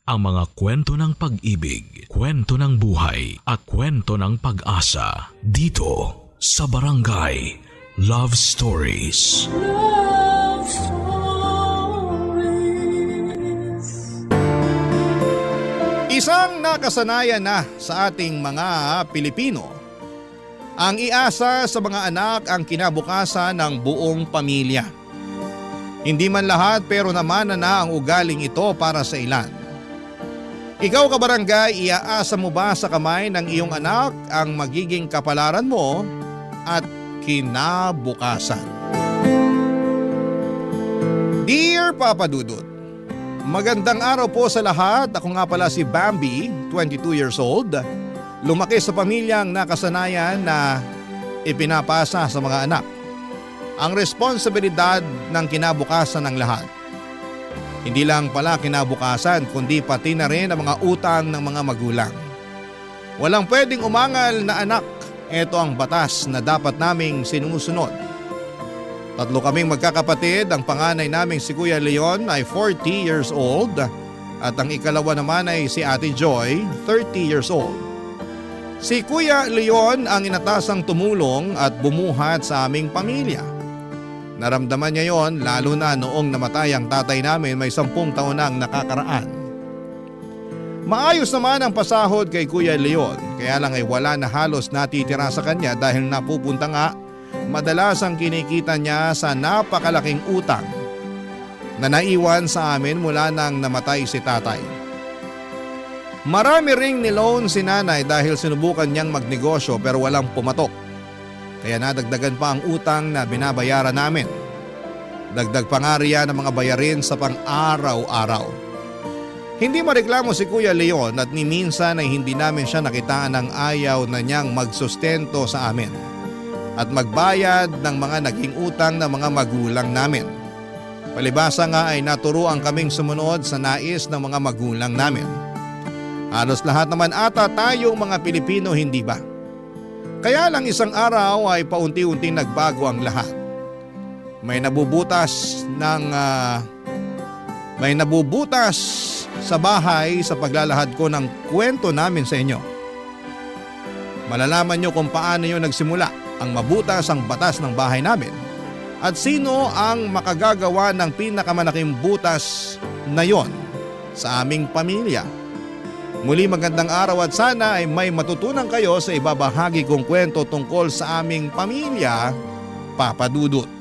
ang mga kwento ng pag-ibig, kwento ng buhay at kwento ng pag-asa dito sa Barangay Love Stories. Love Stories. Isang nakasanayan na sa ating mga Pilipino ang iasa sa mga anak ang kinabukasan ng buong pamilya. Hindi man lahat pero naman na ang ugaling ito para sa ilan. Ikaw kabarangay, iaasa mo ba sa kamay ng iyong anak ang magiging kapalaran mo at kinabukasan? Dear Papa Dudut, magandang araw po sa lahat. Ako nga pala si Bambi, 22 years old. Lumaki sa pamilyang nakasanayan na ipinapasa sa mga anak ang responsibilidad ng kinabukasan ng lahat. Hindi lang pala kinabukasan kundi pati na rin ang mga utang ng mga magulang. Walang pwedeng umangal na anak. Ito ang batas na dapat naming sinusunod. 3 kaming magkakapatid. Ang panganay naming si Kuya Leon ay 40 years old at ang ikalawa naman ay si Ate Joy, 30 years old. Si Kuya Leon ang inatasang tumulong at bumuhat sa aming pamilya. Naramdaman niya yon lalo na noong namatay ang tatay namin may 10 taon na ang nakakaraan. Maayos naman ang pasahod kay Kuya Leon, kaya lang ay wala na halos natitira sa kanya dahil napupunta nga madalas ang kinikita niya sa napakalaking utang na naiwan sa amin mula nang namatay si tatay. Marami ring niloan si nanay dahil sinubukan niyang magnegosyo pero walang pumatok. Kaya nadagdagan pa ang utang na binabayaran namin. Dagdag pa nga riyan ang mga bayarin sa pang-araw-araw. Hindi mareklamo si Kuya Leon at ni minsan ay hindi namin siya nakitaan ng ayaw na niyang magsustento sa amin at magbayad ng mga naging utang ng mga magulang namin. Palibasa nga ay naturuan kaming sumunod sa nais ng mga magulang namin. Halos lahat naman ata tayong mga Pilipino, hindi ba? Kaya lang isang araw ay paunti-unting nagbago ang lahat. May nabubutas sa bahay sa paglalahad ko ng kwento namin sa inyo. Malalaman nyo kung paano yun nagsimula ang mabutas ang batas ng bahay namin at sino ang makagagawa ng pinakamalaking butas na yon sa aming pamilya. Muli magandang araw at sana ay may matutunan kayo sa ibabahagi kong kwento tungkol sa aming pamilya, Papa Dudut.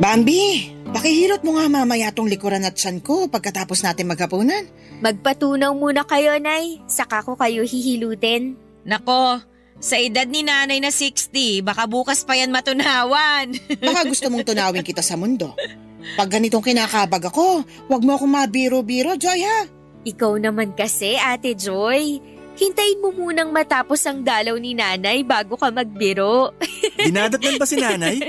Bambi, pakihilot mo nga mamaya tong likuran at tiyan ko pagkatapos natin maghapunan. Magpatunaw muna kayo, Nay. Saka ko kayo hihilutin. Nako, sa edad ni nanay na 60, baka bukas pa yan matunawan. Baka gusto mong tunawin kita sa mundo. Pag ganitong kinakabag ako, wag mo akong mabiro-biro, Joy ha. Ikaw naman kasi, Ate Joy. Hintayin mo munang matapos ang dalaw ni Nanay bago ka magbiro. Dinadatnan ba si nanay?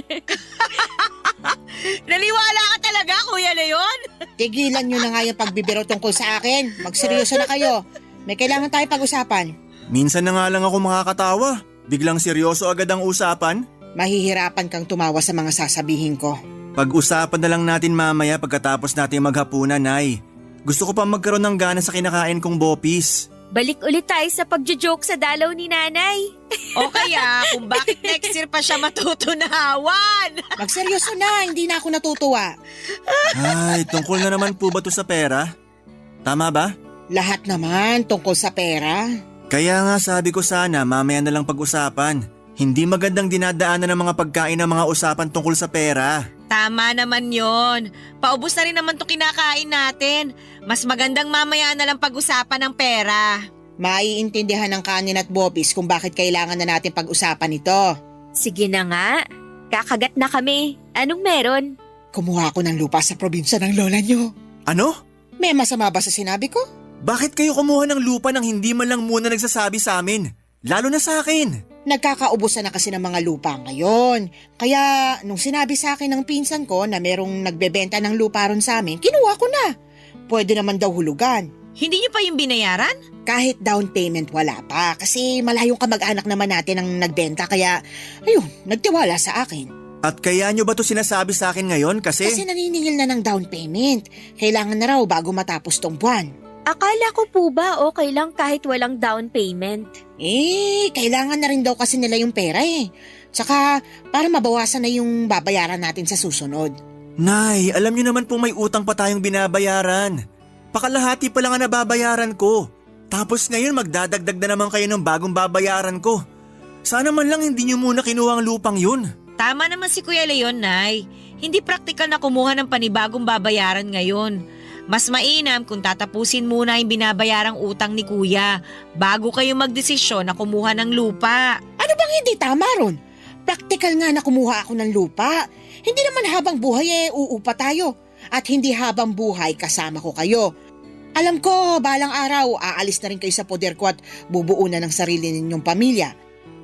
Naniwala ka talaga, Kuya Leon? Tigilan nyo na nga yung pagbibiro tungkol sa akin. Magseryoso na kayo. May kailangan tayo pag-usapan. Minsan na nga lang ako makakatawa. Biglang seryoso agad ang usapan. Mahihirapan kang tumawa sa mga sasabihin ko. Pag-usapan na lang natin mamaya pagkatapos natin maghapunan, Nay. Gusto ko pa magkaroon ng gana sa kinakain kong bopis. Balik ulit tayo sa pagjo-joke sa dalaw ni Nanay. O kaya kung bakit next year pa siya matutunawan? Magseryoso na, hindi na ako natutuwa. Ay, tungkol na naman po ba to sa pera? Tama ba? Lahat naman tungkol sa pera. Kaya nga sabi ko sana mamaya na lang pag-usapan. Hindi magandang dinadaanan ng mga pagkain ng mga usapan tungkol sa pera. Tama naman yon. Paubos na rin naman to kinakain natin. Mas magandang mamaya na lang pag-usapan ng pera. Maiintindihan ng kanin at bopis kung bakit kailangan na natin pag-usapan ito. Sige na nga. Kakagat na kami. Anong meron? Kumuha ako ng lupa sa probinsya ng lola nyo. Ano? May masama ba sa sinabi ko? Bakit kayo kumuha ng lupa nang hindi man lang muna nagsasabi sa amin? Lalo na sa akin. Nagkakaubusan na kasi ng mga lupa ngayon. Kaya nung sinabi sa akin ng pinsan ko na merong nagbebenta ng lupa ron sa amin, kinuha ko na. Pwede naman daw hulugan. Hindi niyo pa yung binayaran? Kahit down payment wala pa kasi malayong kamag-anak naman natin ang nagbenta kaya ayun, nagtiwala sa akin. At kaya nyo ba to sinasabi sa akin ngayon kasi Naniningil na ng down payment. Kailangan na raw bago matapos tong buwan. Akala ko po ba okay lang kahit walang down payment? Kailangan na rin daw kasi nila yung pera eh. Tsaka para mabawasan na yung babayaran natin sa susunod. Nay, alam nyo naman pong may utang pa tayong binabayaran. Pakalahati pa lang ang nababayaran ko. Tapos ngayon magdadagdag na naman kayo ng bagong babayaran ko. Sana man lang hindi nyo muna kinuha ang lupang yun. Tama naman si Kuya Leon, Nay. Hindi praktikal na kumuha ng panibagong babayaran ngayon. Mas mainam kung tatapusin muna yung binabayarang utang ni Kuya bago kayo magdesisyon na kumuha ng lupa. Ano bang hindi tama ron? Praktikal nga na kumuha ako ng lupa. Hindi naman habang buhay uupa tayo. At hindi habang buhay kasama ko kayo. Alam ko, balang araw aalis na rin kayo sa poder ko at bubuo na ng sarili ninyong pamilya.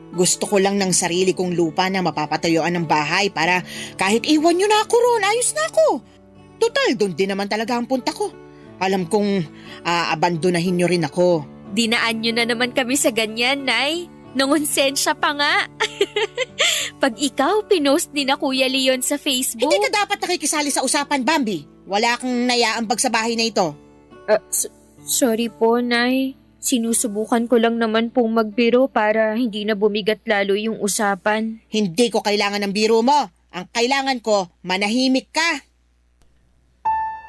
Gusto ko lang ng sarili kong lupa na mapapatayuan ng bahay para kahit iwan nyo na ako ron, ayos na ako. Total, doon din naman talaga ang punta ko. Alam kong abandonahin nyo rin ako. Dinaan nyo na naman kami sa ganyan, Nay. Nangonsensya pa nga. Pag ikaw, pinost ni na Kuya Leon sa Facebook. Hindi ka dapat nakikisali sa usapan, Bambi. Wala kang naiaambag sa bahay na ito. Sorry po, Nay. Sinusubukan ko lang naman pong magbiro para hindi na bumigat lalo yung usapan. Hindi ko kailangan ng biro mo. Ang kailangan ko, manahimik ka.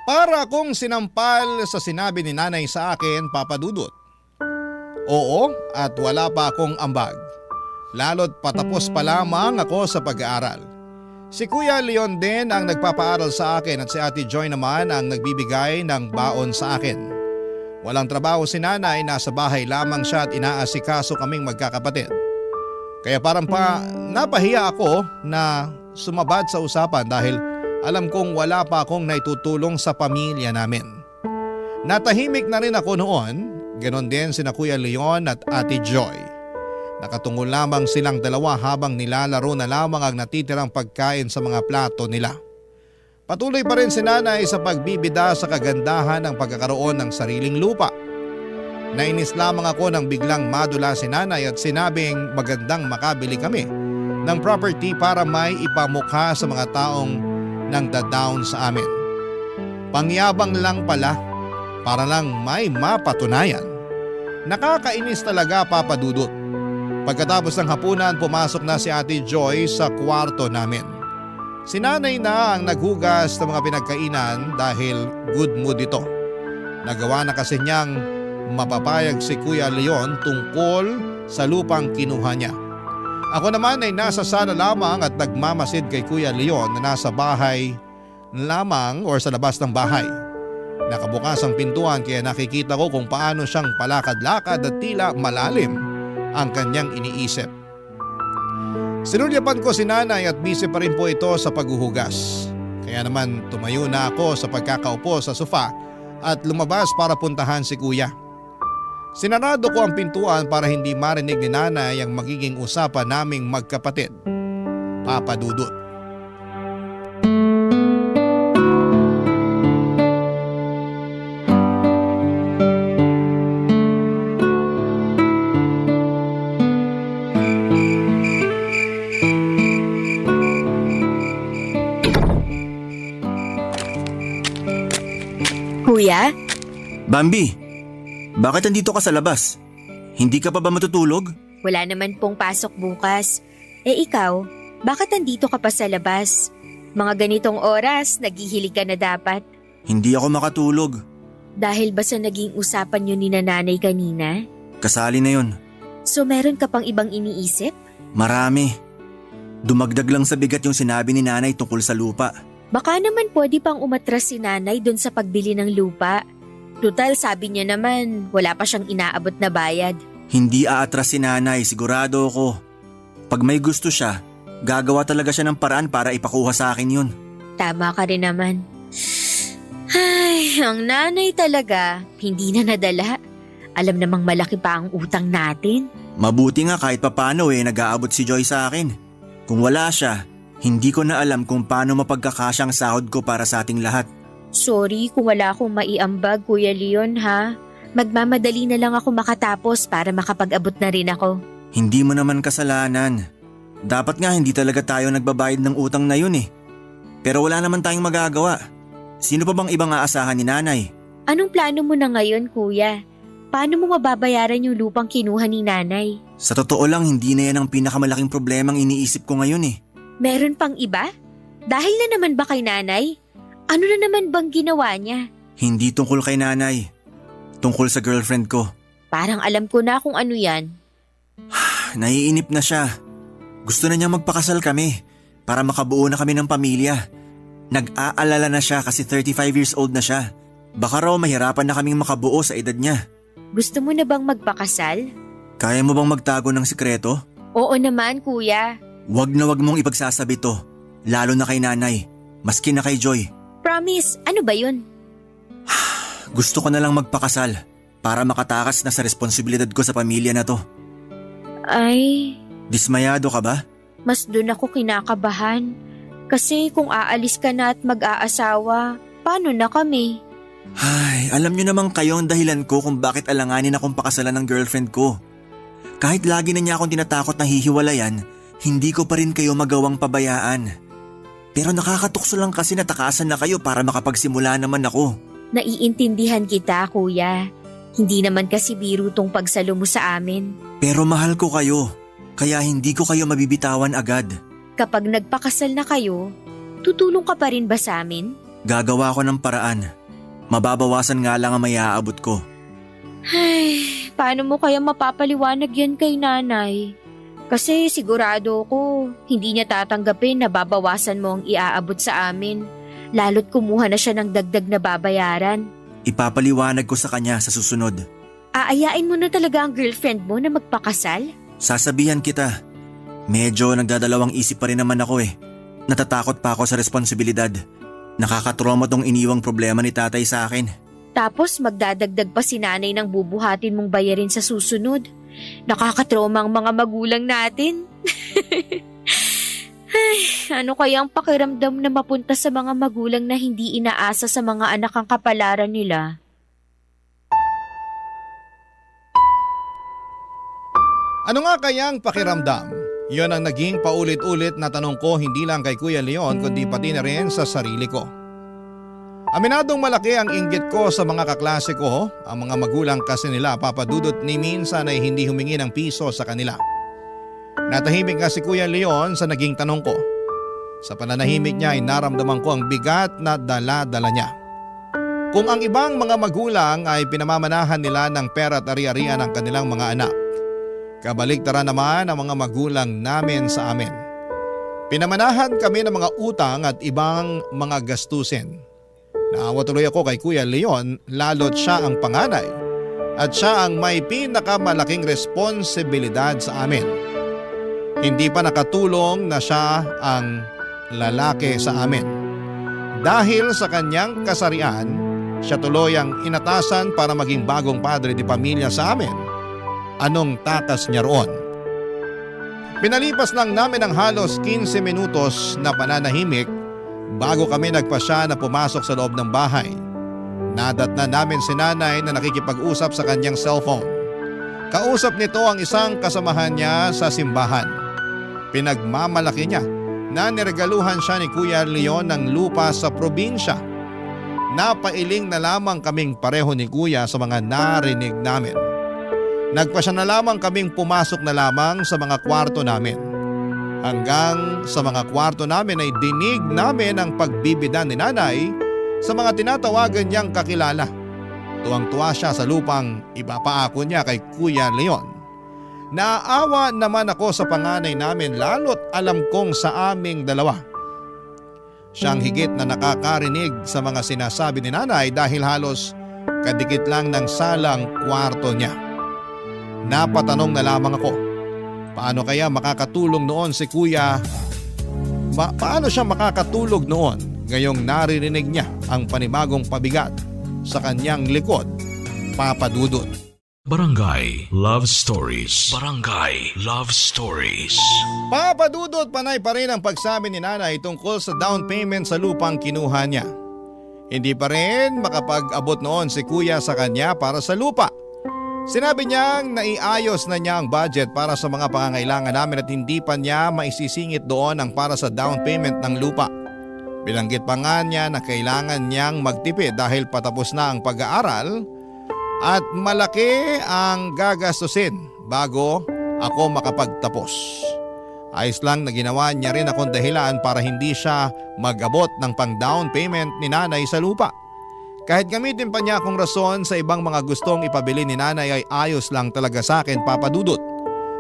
Para akong sinampal sa sinabi ni nanay sa akin, Papa Dudut. Oo, at wala pa akong ambag. Lalo't patapos pa lamang ako sa pag-aaral. Si Kuya Leon din ang nagpapaaral sa akin at si Ate Joy naman ang nagbibigay ng baon sa akin. Walang trabaho si nanay, nasa bahay lamang siya at inaasikaso kaming magkakapatid. Kaya parang napahiya ako na sumabad sa usapan dahil alam kong wala pa akong naitutulong sa pamilya namin. Natahimik na rin ako noon, ganon din sina Kuya Leon at Ate Joy. Nakatungol lamang silang dalawa habang nilalaro na lamang ang natitirang pagkain sa mga plato nila. Patuloy pa rin si nanay sa pagbibida sa kagandahan ng pagkakaroon ng sariling lupa. Nainis lamang ako nang biglang madula si nanay at sinabing magandang makabili kami ng property para may ipamukha sa mga taong nang da-down sa amin. Pangyabang lang pala, para lang may mapatunayan. Nakakainis talaga, Papa Dudut. Pagkatapos ng hapunan, pumasok na si Ate Joy sa kwarto namin. Si nanay na ang naghugas ng mga pinagkainan dahil good mood ito. Nagawa na kasi niyang mapapayag si Kuya Leon tungkol sa lupang kinuha niya. Ako naman ay nasa sala lamang at nagmamasid kay Kuya Leon na nasa bahay lamang or sa labas ng bahay. Nakabukas ang pintuan kaya nakikita ko kung paano siyang palakad-lakad at tila malalim ang kanyang iniisip. Sinulyapan ko si nanay at busy pa rin po ito sa paghuhugas. Kaya naman tumayo na ako sa pagkakaupo sa sofa at lumabas para puntahan si kuya. Sinarado ko ang pintuan para hindi marinig ni nanay ang magiging usapan naming magkapatid. Papa Dudut. Kuya? Bambi, bakit nandito ka sa labas? Hindi ka pa ba matutulog? Wala naman pong pasok bukas. Ikaw, bakit nandito ka pa sa labas? Mga ganitong oras, naghihilig ka na dapat. Hindi ako makatulog. Dahil ba sa naging usapan yun ni nanay kanina? Kasali na yun. So meron ka pang ibang iniisip? Marami. Dumagdag lang sa bigat yung sinabi ni nanay tungkol sa lupa. Baka naman pwede pang umatras si nanay dun sa pagbili ng lupa. Total, sabi niya naman, wala pa siyang inaabot na bayad. Hindi aatras si nanay, sigurado ako. Pag may gusto siya, gagawa talaga siya ng paraan para ipakuha sa akin yun. Tama ka rin naman. Ay, ang nanay talaga, hindi na nadala. Alam namang malaki pa ang utang natin. Mabuti nga kahit papano nag-aabot si Joy sa akin. Kung wala siya, hindi ko na alam kung paano mapagkakasyang sahod ko para sa ating lahat. Sorry kung wala akong maiambag, Kuya Leon ha. Magmamadali na lang ako makatapos para makapag-abot na rin ako. Hindi mo naman kasalanan. Dapat nga hindi talaga tayo nagbabayad ng utang na yun eh. Pero wala naman tayong magagawa. Sino pa bang ibang aasahan ni nanay? Anong plano mo na ngayon, Kuya? Paano mo mababayaran yung lupang kinuha ni nanay? Sa totoo lang, hindi na yan ang pinakamalaking problemang iniisip ko ngayon eh. Meron pang iba? Dahil na naman ba kay nanay? Ano na naman bang ginawa niya? Hindi tungkol kay nanay. Tungkol sa girlfriend ko. Parang alam ko na kung ano yan. Naiinip na siya. Gusto na niya magpakasal kami para makabuo na kami ng pamilya. Nag-aalala na siya kasi 35 years old na siya. Baka raw mahirapan na kaming makabuo sa edad niya. Gusto mo na bang magpakasal? Kaya mo bang magtago ng sikreto? Oo naman, Kuya. Wag na wag mong ipagsasabi to. Lalo na kay nanay. Maski na kay Joy. Promise, ano ba yun? Gusto ko na lang magpakasal para makatakas na sa responsibilidad ko sa pamilya na to. Ay, Dismayado ka ba? mas doon ako kinakabahan. Kasi kung aalis ka na at mag-aasawa, paano na kami? Ay, alam niyo naman kayo ang dahilan ko kung bakit alanganin akong pakasalan ng girlfriend ko. Kahit lagi na niya akong tinatakot na hihiwalayan, hindi ko pa rin kayo magawang pabayaan. Pero nakakatukso lang kasi natakasan na kayo para makapagsimula naman ako. Naiintindihan kita, Kuya. Hindi naman kasi biro tong pagsalo mo sa amin. Pero mahal ko kayo, kaya hindi ko kayo mabibitawan agad. Kapag nagpakasal na kayo, tutulong ka pa rin ba sa amin? Gagawa ko ng paraan. Mababawasan nga lang ang may aabot ko. Ay, paano mo kaya mapapaliwanag yan kay nanay? Kasi sigurado ko, hindi niya tatanggapin na babawasan mo ang iaabot sa amin. Lalo't kumuha na siya ng dagdag na babayaran. Ipapaliwanag ko sa kanya sa susunod. Aayain mo na talaga ang girlfriend mo na magpakasal? Sasabihan kita. Medyo nagdadalawang isip pa rin naman ako eh. Natatakot pa ako sa responsibilidad. Nakakatrauma tong iniwang problema ni tatay sa akin. Tapos magdadagdag pa si nanay ng bubuhatin mong bayarin sa susunod. Nakakatrauma ang mga magulang natin. Ay, ano kaya ang pakiramdam na mapunta sa mga magulang na hindi inaasa sa mga anak ang kapalaran nila? Ano nga kaya ang pakiramdam? Yon ang naging paulit-ulit na tanong ko hindi lang kay Kuya Leon kundi pati na rin sa sarili ko. Aminadong malaki ang inggit ko sa mga kaklase ko, ang mga magulang kasi nila papadudot ni minsan ay hindi humingi ng piso sa kanila. Natahimik nga si Kuya Leon sa naging tanong ko. Sa pananahimik niya ay naramdaman ko ang bigat na dala-dala niya. Kung ang ibang mga magulang ay pinamamanahan nila ng pera at ari-arian ng kanilang mga anak, kabaligtaran naman ang mga magulang namin sa amin. Pinamanahan kami ng mga utang at ibang mga gastusin. Naawa tuloy ako kay Kuya Leon lalo't siya ang panganay at siya ang may pinakamalaking responsibilidad sa amin. Hindi pa nakatulong na siya ang lalaki sa amin. Dahil sa kanyang kasarian, siya tuloy ang inatasan para maging bagong padre di pamilya sa amin. Anong takas niya roon? Pinalipas lang namin ang halos 15 minutos na pananahimik bago kami nagpasya na pumasok sa loob ng bahay. Nadatnan namin si nanay na nakikipag-usap sa kanyang cellphone. Kausap nito ang isang kasamahan niya sa simbahan. Pinagmamalaki niya na niregaluhan siya ni Kuya Leon ng lupa sa probinsya. Napailing na lamang kaming pareho ni Kuya sa mga narinig namin. Nagpasya na lamang kaming pumasok na lamang sa mga kwarto namin. Hanggang sa mga kwarto namin ay dinig namin ang pagbibida ni nanay sa mga tinatawagan niyang kakilala. Tuwang-tuwa siya sa lupang ipapaako niya kay Kuya Leon. Naaawa naman ako sa panganay namin lalo't alam kong sa aming dalawa. Siyang higit na nakakarinig sa mga sinasabi ni nanay dahil halos kadikit lang ng salang kwarto niya. Napatanong na lamang ako, paano kaya makakatulong noon si Kuya? Paano siya makakatulog noon ngayong naririnig niya ang panibagong pabigat sa kanyang likod, Papa Dudut? Barangay Love Stories. Barangay Love Stories. Papadudot, panay pa rin ang pagsabi ni nanay tungkol sa down payment sa lupang kinuha niya. Hindi pa rin makapag-abot noon si kuya sa kanya para sa lupa. Sinabi niyang naiayos na niya ang budget para sa mga pangangailangan namin at hindi pa niya maisisingit doon ang para sa down payment ng lupa. Bilanggit pa nga niya na kailangan niyang magtipid dahil patapos na ang pag-aaral at malaki ang gagastusin bago ako makapagtapos. Ayos lang na ginawa niya rin akong dahilan para hindi siya mag-abot ng pang-down payment ni nanay sa lupa. Kahit gamitin pa niya akong rason sa ibang mga gustong ipabili ni nanay ay ayos lang talaga sa akin, Papa Dudut.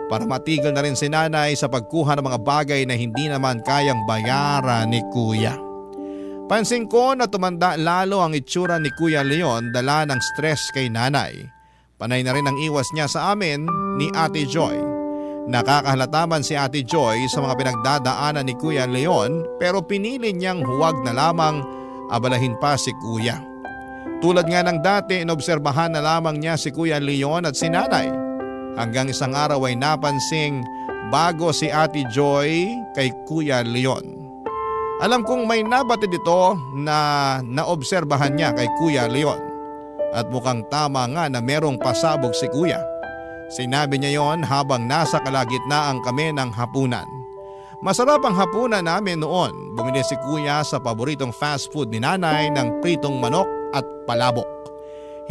Para matigil na rin si nanay sa pagkuha ng mga bagay na hindi naman kayang bayaran ni kuya. Pansin ko na tumanda lalo ang itsura ni Kuya Leon dala ng stress kay nanay. Panay na rin ang iwas niya sa amin ni Ate Joy. Nakakahalata man si Ate Joy sa mga pinagdadaanan ni Kuya Leon pero pinili niyang huwag na lamang abalahin pa si Kuya. Tulad nga ng dati, inobserbahan na lamang niya si Kuya Leon at si nanay. Hanggang isang araw ay napansing bago si Ate Joy kay Kuya Leon. Alam kong may nabatid ito na naobserbahan niya kay Kuya Leon. At mukhang tama nga na merong pasabog si Kuya. Sinabi niya yon habang nasa kalagitnaan kami ng hapunan. Masarap ang hapunan namin noon. Bumili si Kuya sa paboritong fast food ni nanay ng pritong manok at palabok.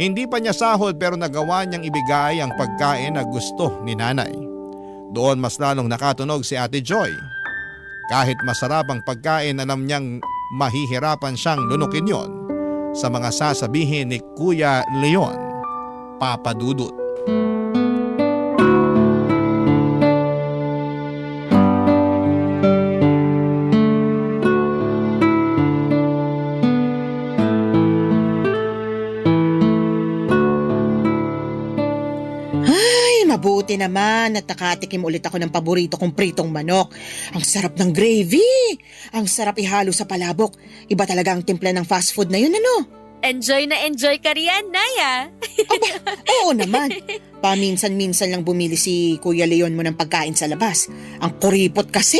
Hindi pa niya sahod pero nagawa niyang ibigay ang pagkain na gusto ni nanay. Doon mas lalong nakatunog si Ate Joy. Kahit masarap ang pagkain, alam niyang mahihirapan siyang lunukin yon sa mga sasabihin ni Kuya Leon, Papa Dudut. Mabuti naman at nakatikim ulit ako ng paborito kong pritong manok. Ang sarap ng gravy. Ang sarap ihalo sa palabok. Iba talaga ang timpla ng fast food na yun, ano? Enjoy na enjoy ka riyan, Naya. Oo naman. Paminsan-minsan lang bumili si Kuya Leon mo ng pagkain sa labas. Ang kuripot kasi.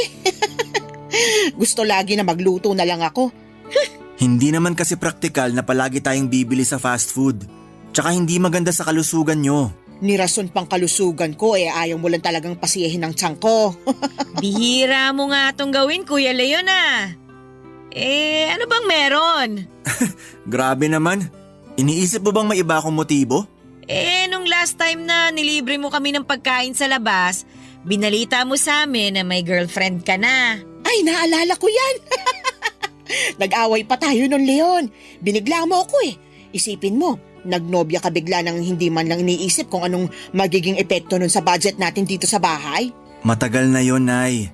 Gusto lagi na magluto na lang ako. Hindi naman kasi praktikal na palagi tayong bibili sa fast food. Tsaka hindi maganda sa kalusugan nyo. Nirason pang kalusugan ko ayaw mo lang talagang pasiyahin ng tiyan ko. Bihira mo nga itong gawin, Kuya Leon ano bang meron? Grabe naman. Iniisip mo bang may iba akong motibo? Nung last time na nilibre mo kami ng pagkain sa labas, binalita mo sa amin na may girlfriend ka na. Ay, naalala ko yan. Nag-away pa tayo nun, Leon. Binigla mo ako Isipin mo, nagnobya ka bigla nang hindi man lang iniisip kung anong magiging epekto nun sa budget natin dito sa bahay. Matagal na yon, Nay.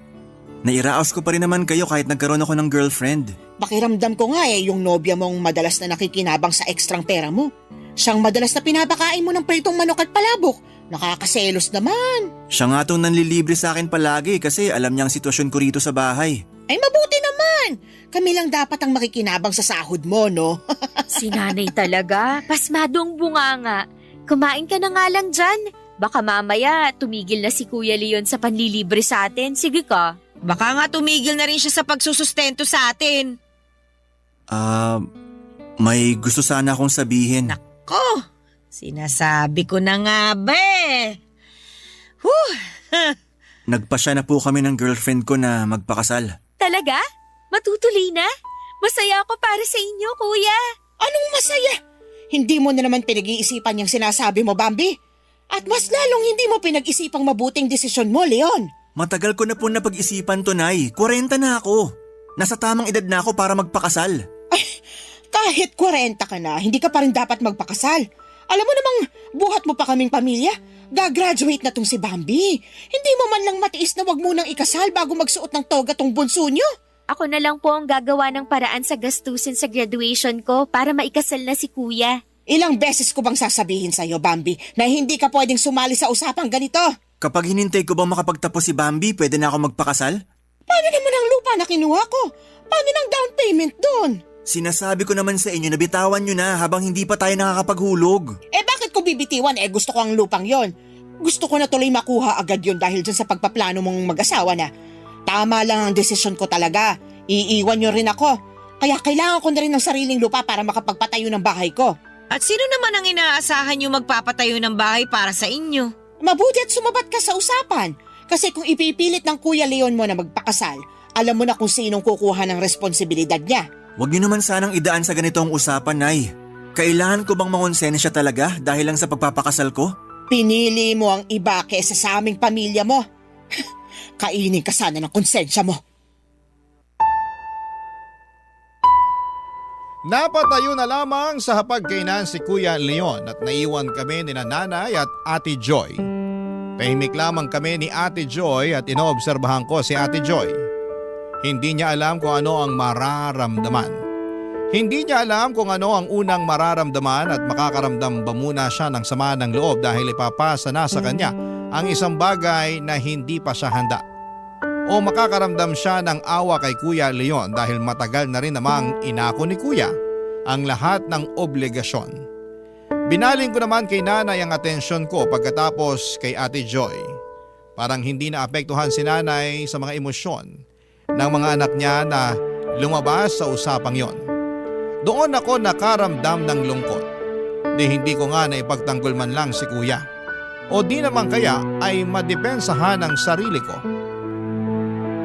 Nairaos ko pa rin naman kayo kahit nagkaroon ako ng girlfriend. Pakiramdam ko nga yung nobya mong madalas na nakikinabang sa ekstrang pera mo. Siyang madalas na pinapakain mo ng pritong manok at palabok. Nakakaselos naman. Siya nga itong nanlilibre sa akin palagi kasi alam niya ang sitwasyon ko rito sa bahay. Ay mabuti naman. Kami lang dapat ang makikinabang sa sahod mo, no? Si nanay talaga, pasmado ang bunganga. Kumain ka na nga lang dyan. Baka mamaya tumigil na si Kuya Leon sa panlilibre sa atin. Sige ka. Baka nga tumigil na rin siya sa pagsusustento sa atin. May gusto sana akong sabihin. Nako, sinasabi ko na nga ba Nagpasya na po kami ng girlfriend ko na magpakasal. Talaga? Matutuloy na? Masaya ako para sa inyo, Kuya. Anong masaya? Hindi mo na naman pinag-iisipan yung sinasabi mo, Bambi. At mas lalong hindi mo pinag-isipang mabuting desisyon mo, Leon. Matagal ko na po napag-isipan to, Nay. 40 na ako. Nasa tamang edad na ako para magpakasal. Ay, kahit 40 ka na, hindi ka pa rin dapat magpakasal. Alam mo namang buhat mo pa kaming pamilya. Gagraduate na tong si Bambi. Hindi mo man lang matiis na wag munang ikasal bago magsuot ng toga tong bunso nyo. Ako na lang po ang gagawa ng paraan sa gastusin sa graduation ko para maikasal na si Kuya. Ilang beses ko bang sasabihin sa'yo, Bambi, na hindi ka pwedeng sumali sa usapang ganito? Kapag hinintay ko bang makapagtapos si Bambi, pwede na ako magpakasal? Paano naman ang lupa na kinuha ko? Paano ng down payment doon? Sinasabi ko naman sa inyo na bitawan nyo na habang hindi pa tayo nakakapaghulog. Bakit ko bibitiwan gusto ko ang lupang yon. Gusto ko na tuloy makuha agad yon dahil dyan sa pagpaplano mong mag-asawa na. Tama lang ang desisyon ko talaga. Iiwan nyo rin ako. Kaya kailangan ko na rin ng sariling lupa para makapagpatayo ng bahay ko. At sino naman ang inaasahan yung magpapatayo ng bahay para sa inyo? Mabuti at sumabat ka sa usapan. Kasi kung ipipilit ng Kuya Leon mo na magpakasal, alam mo na kung sinong kukuha ng responsibilidad niya. Huwag niyo naman sanang idaan sa ganitong usapan, Nay. Kailangan ko bang mangonsensya talaga dahil lang sa pagpapakasal ko? Pinili mo ang iba kaysa sa aming pamilya mo. Kainin ka sana ng konsensya mo. Napatayo na lamang sa hapagkainan si Kuya Leon at naiwan kami ni Nanay at Ate Joy. Tahimik lamang kami ni Ate Joy at inoobserbahan ko si Ate Joy. Hindi niya alam kung ano ang mararamdaman. Hindi niya alam kung ano ang unang mararamdaman at makakaramdam ba muna siya ng sama ng loob dahil ipapasa na sa kanya ang isang bagay na hindi pa siya handa. O makakaramdam siya ng awa kay Kuya Leon dahil matagal na rin namang inako ni Kuya ang lahat ng obligasyon. Binaling ko naman kay Nanay ang atensyon ko pagkatapos kay Ate Joy. Parang hindi na apektuhan si Nanay sa mga emosyon ng mga anak niya na lumabas sa usapang yon. Doon ako nakaramdam ng lungkot. Di hindi ko nga naipagtanggol man lang si Kuya. O di naman kaya ay madepensahan ang sarili ko.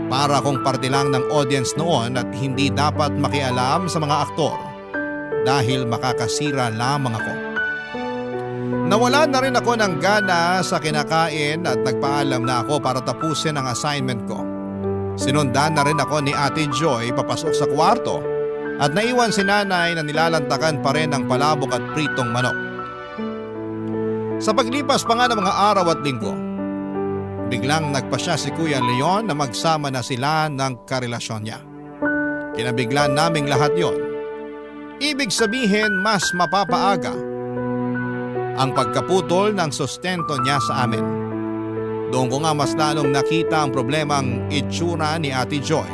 Para akong parte lang ng audience noon at hindi dapat makialam sa mga aktor dahil makakasira lamang ako. Nawala na rin ako ng gana sa kinakain at nagpaalam na ako para tapusin ang assignment ko. Sinundan na rin ako ni Ate Joy papasok sa kwarto at naiwan si Nanay na nilalantakan pa rin ng palabok at pritong manok. Sa paglipas pa nga ng mga araw at linggo, biglang nagpasya si Kuya Leon na magsama na sila ng karelasyon niya. Kinabiglan naming lahat yon. Ibig sabihin mas mapapaaga ang pagkaputol ng sustento niya sa amin. Doon ko nga mas lalong nakita ang problemang itsura ni Ate Joy.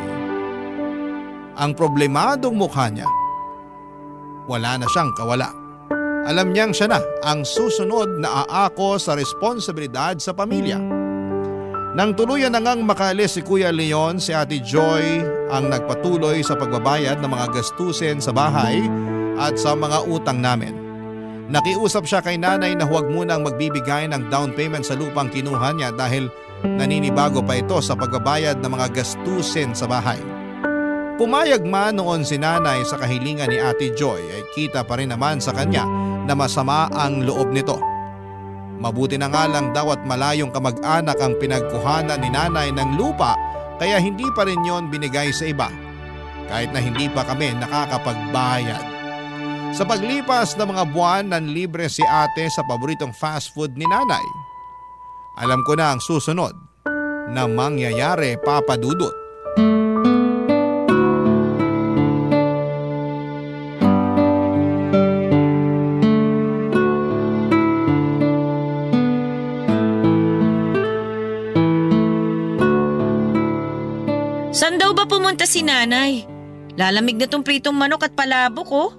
Ang problemadong mukha niya. Wala na siyang kawala. Alam niyang siya na ang susunod na aako sa responsibilidad sa pamilya. Nang tuluyan na ngang makaalis si Kuya Leon, si Ate Joy ang nagpatuloy sa pagbabayad ng mga gastusin sa bahay at sa mga utang namin. Nakiusap siya kay Nanay na huwag munang magbibigay ng down payment sa lupang kinuha niya dahil naninibago pa ito sa pagbabayad ng mga gastusin sa bahay. Pumayag man noon si Nanay sa kahilingan ni Ate Joy ay kita pa rin naman sa kanya na masama ang loob nito. Mabuti na nga lang daw at malayong kamag-anak ang pinagkuhanan ni Nanay ng lupa kaya hindi pa rin yon binigay sa iba kahit na hindi pa kami nakakapagbayad. Sa paglipas ng mga buwan nanlibre si Ate sa paboritong fast food ni Nanay. Alam ko na ang susunod na mangyayari, Papa Dudut. Saan daw ba pumunta si Nanay? Lalamig na tong pritong manok at palabok oh.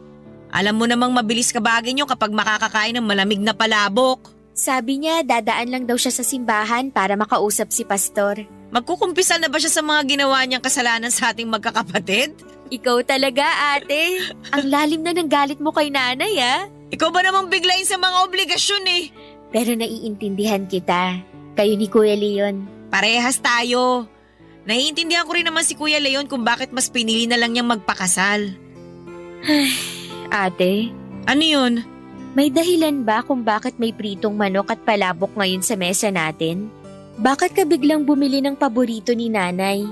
Alam mo namang mabilis kabagin nyo kapag makakakain ng malamig na palabok. Sabi niya dadaan lang daw siya sa simbahan para makausap si pastor. Magkukumpisal na ba siya sa mga ginawa niyang kasalanan sa ating magkakapatid? Ikaw talaga, ate. Ang lalim na ng galit mo kay Nanay, ah. Ikaw ba namang biglayin sa mga obligasyon eh? Pero naiintindihan kita. Kayo ni Kuya Leon. Parehas tayo. Naiintindihan ko rin naman si Kuya Leon kung bakit mas pinili na lang niyang magpakasal. Ate, Ano yun? may dahilan ba kung bakit may pritong manok at palabok ngayon sa mesa natin? Bakit ka biglang bumili ng paborito ni Nanay?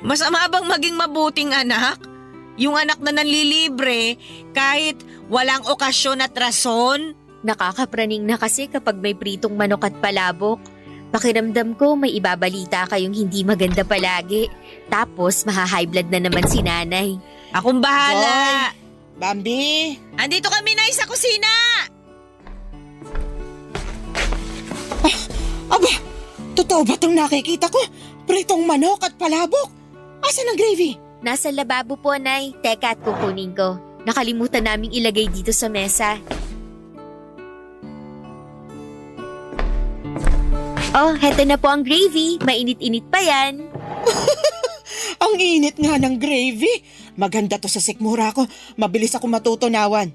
Masama bang maging mabuting anak? Yung anak na nanlilibre kahit walang okasyon at rason? Nakakapraning na kasi kapag may pritong manok at palabok. Pakiramdam ko may ibabalita kayong hindi maganda palagi. Tapos maha-high blood na naman si Nanay. Akong bahala. Bambi! Andito kami na sa kusina. Aba! Totoo ba itong nakikita ko? Pritong manok at palabok? Asan ang gravy? Nasa lababo po, Nay. Teka at kukunin ko. Nakalimutan naming ilagay dito sa mesa. Oh, heto na po ang gravy. Mainit-init pa yan. Ang init nga ng gravy. Maganda to sa sikmura ko. Mabilis ako matutunawan.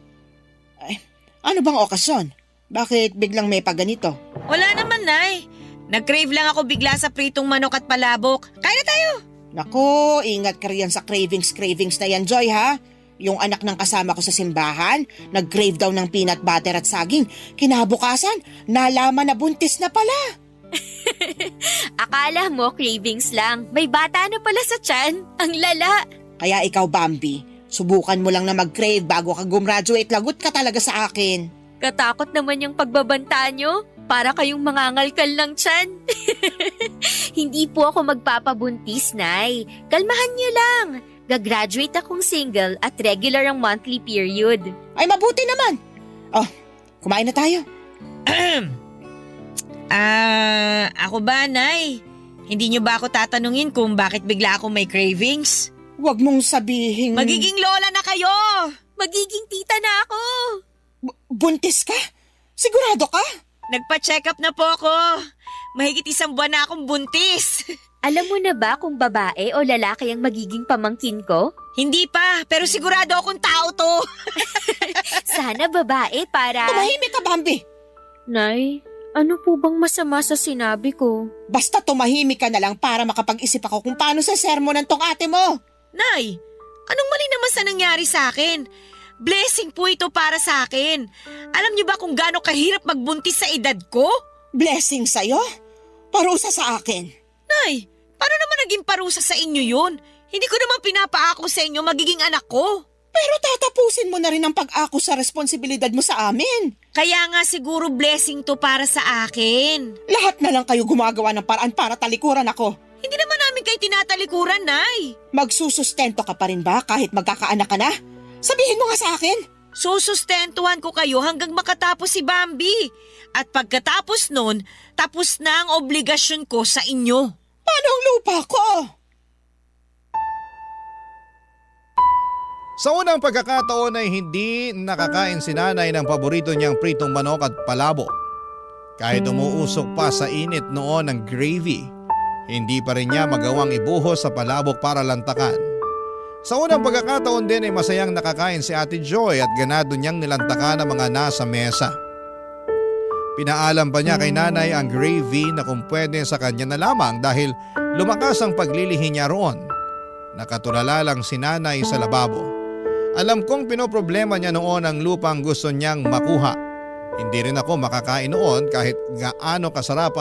Ay, ano bang okasyon? Bakit biglang may paganito? Wala naman, Nay. Nag-crave lang ako bigla sa pritong manok at palabok. Kaya na tayo! Naku, ingat ka riyan sa cravings na yan, Joy, ha? Yung anak ng kasama ko sa simbahan, nag-crave daw ng peanut butter at saging. Kinabukasan, nalaman na buntis na pala. Akala mo cravings lang. May bata na pala sa tiyan. Ang lala. Kaya ikaw, Bambi, subukan mo lang na mag-crave bago ka gumraduate. Lagot ka talaga sa akin. Katakot naman yung pagbabanta nyo. Para kayong mangangalkal ng tiyan. Hindi po ako magpapabuntis, Nay. Kalmahan niyo lang. Gagraduate akong single at regular ang monthly period. Ay, mabuti naman. Oh, kumain na tayo. Ako ba, Nay? Hindi niyo ba ako tatanungin kung bakit bigla ako may cravings? Huwag mong sabihin... Magiging lola na kayo! Magiging tita na ako. Buntis ka? Sigurado ka? Nagpa-check up na po ako. Mahigit 1 buwan na akong buntis. Alam mo na ba kung babae o lalaki ang magiging pamangkin ko? Hindi pa, pero sigurado akong tao to. Sana babae para... Tumahimik ka, Bambi. Nay, ano po bang masama sa sinabi ko? Basta tumahimik ka na lang para makapag-isip ako kung paano sa sermonan tong ate mo. Nay, anong mali naman sa nangyari sa akin? Blessing po ito para sa akin. Alam niyo ba kung gaano kahirap magbuntis sa edad ko? Blessing sa'yo? Parusa sa akin. Nay, paano naman naging parusa sa inyo yun? Hindi ko naman pinapaako sa inyo magiging anak ko. Pero tatapusin mo na rin ang pag-ako sa responsibilidad mo sa amin. Kaya nga siguro blessing to para sa akin. Lahat na lang kayo gumagawa ng paraan para talikuran ako. Hindi naman namin kayo tinatalikuran, Nay. Magsusustento ka pa rin ba kahit magkakaanak ka na? Sabihin mo nga sa akin. Susustentuhan ko kayo hanggang makatapos si Bambi. At pagkatapos nun, tapos na ang obligasyon ko sa inyo. Paano ang lupa ko? Sa unang pagkakataon ay hindi nakakain si nanay ng paborito niyang pritong manok at palabo. Kahit umuusok pa sa init noon ng gravy, hindi pa rin niya magawang ibuhos sa palabok para lantakan. Sa unang pagkakataon din ay masayang nakakain si Ate Joy at ganado niyang nilantakan ang mga nasa mesa. Pinaalam pa niya kay nanay ang gravy na kung pwede sa kanya na lamang dahil lumakas ang paglilihi niya roon. Nakatulala lang si nanay sa lababo. Alam kong pinoproblema niya noon ang lupang gusto niyang makuha. Hindi rin ako makakain noon kahit gaano kasarap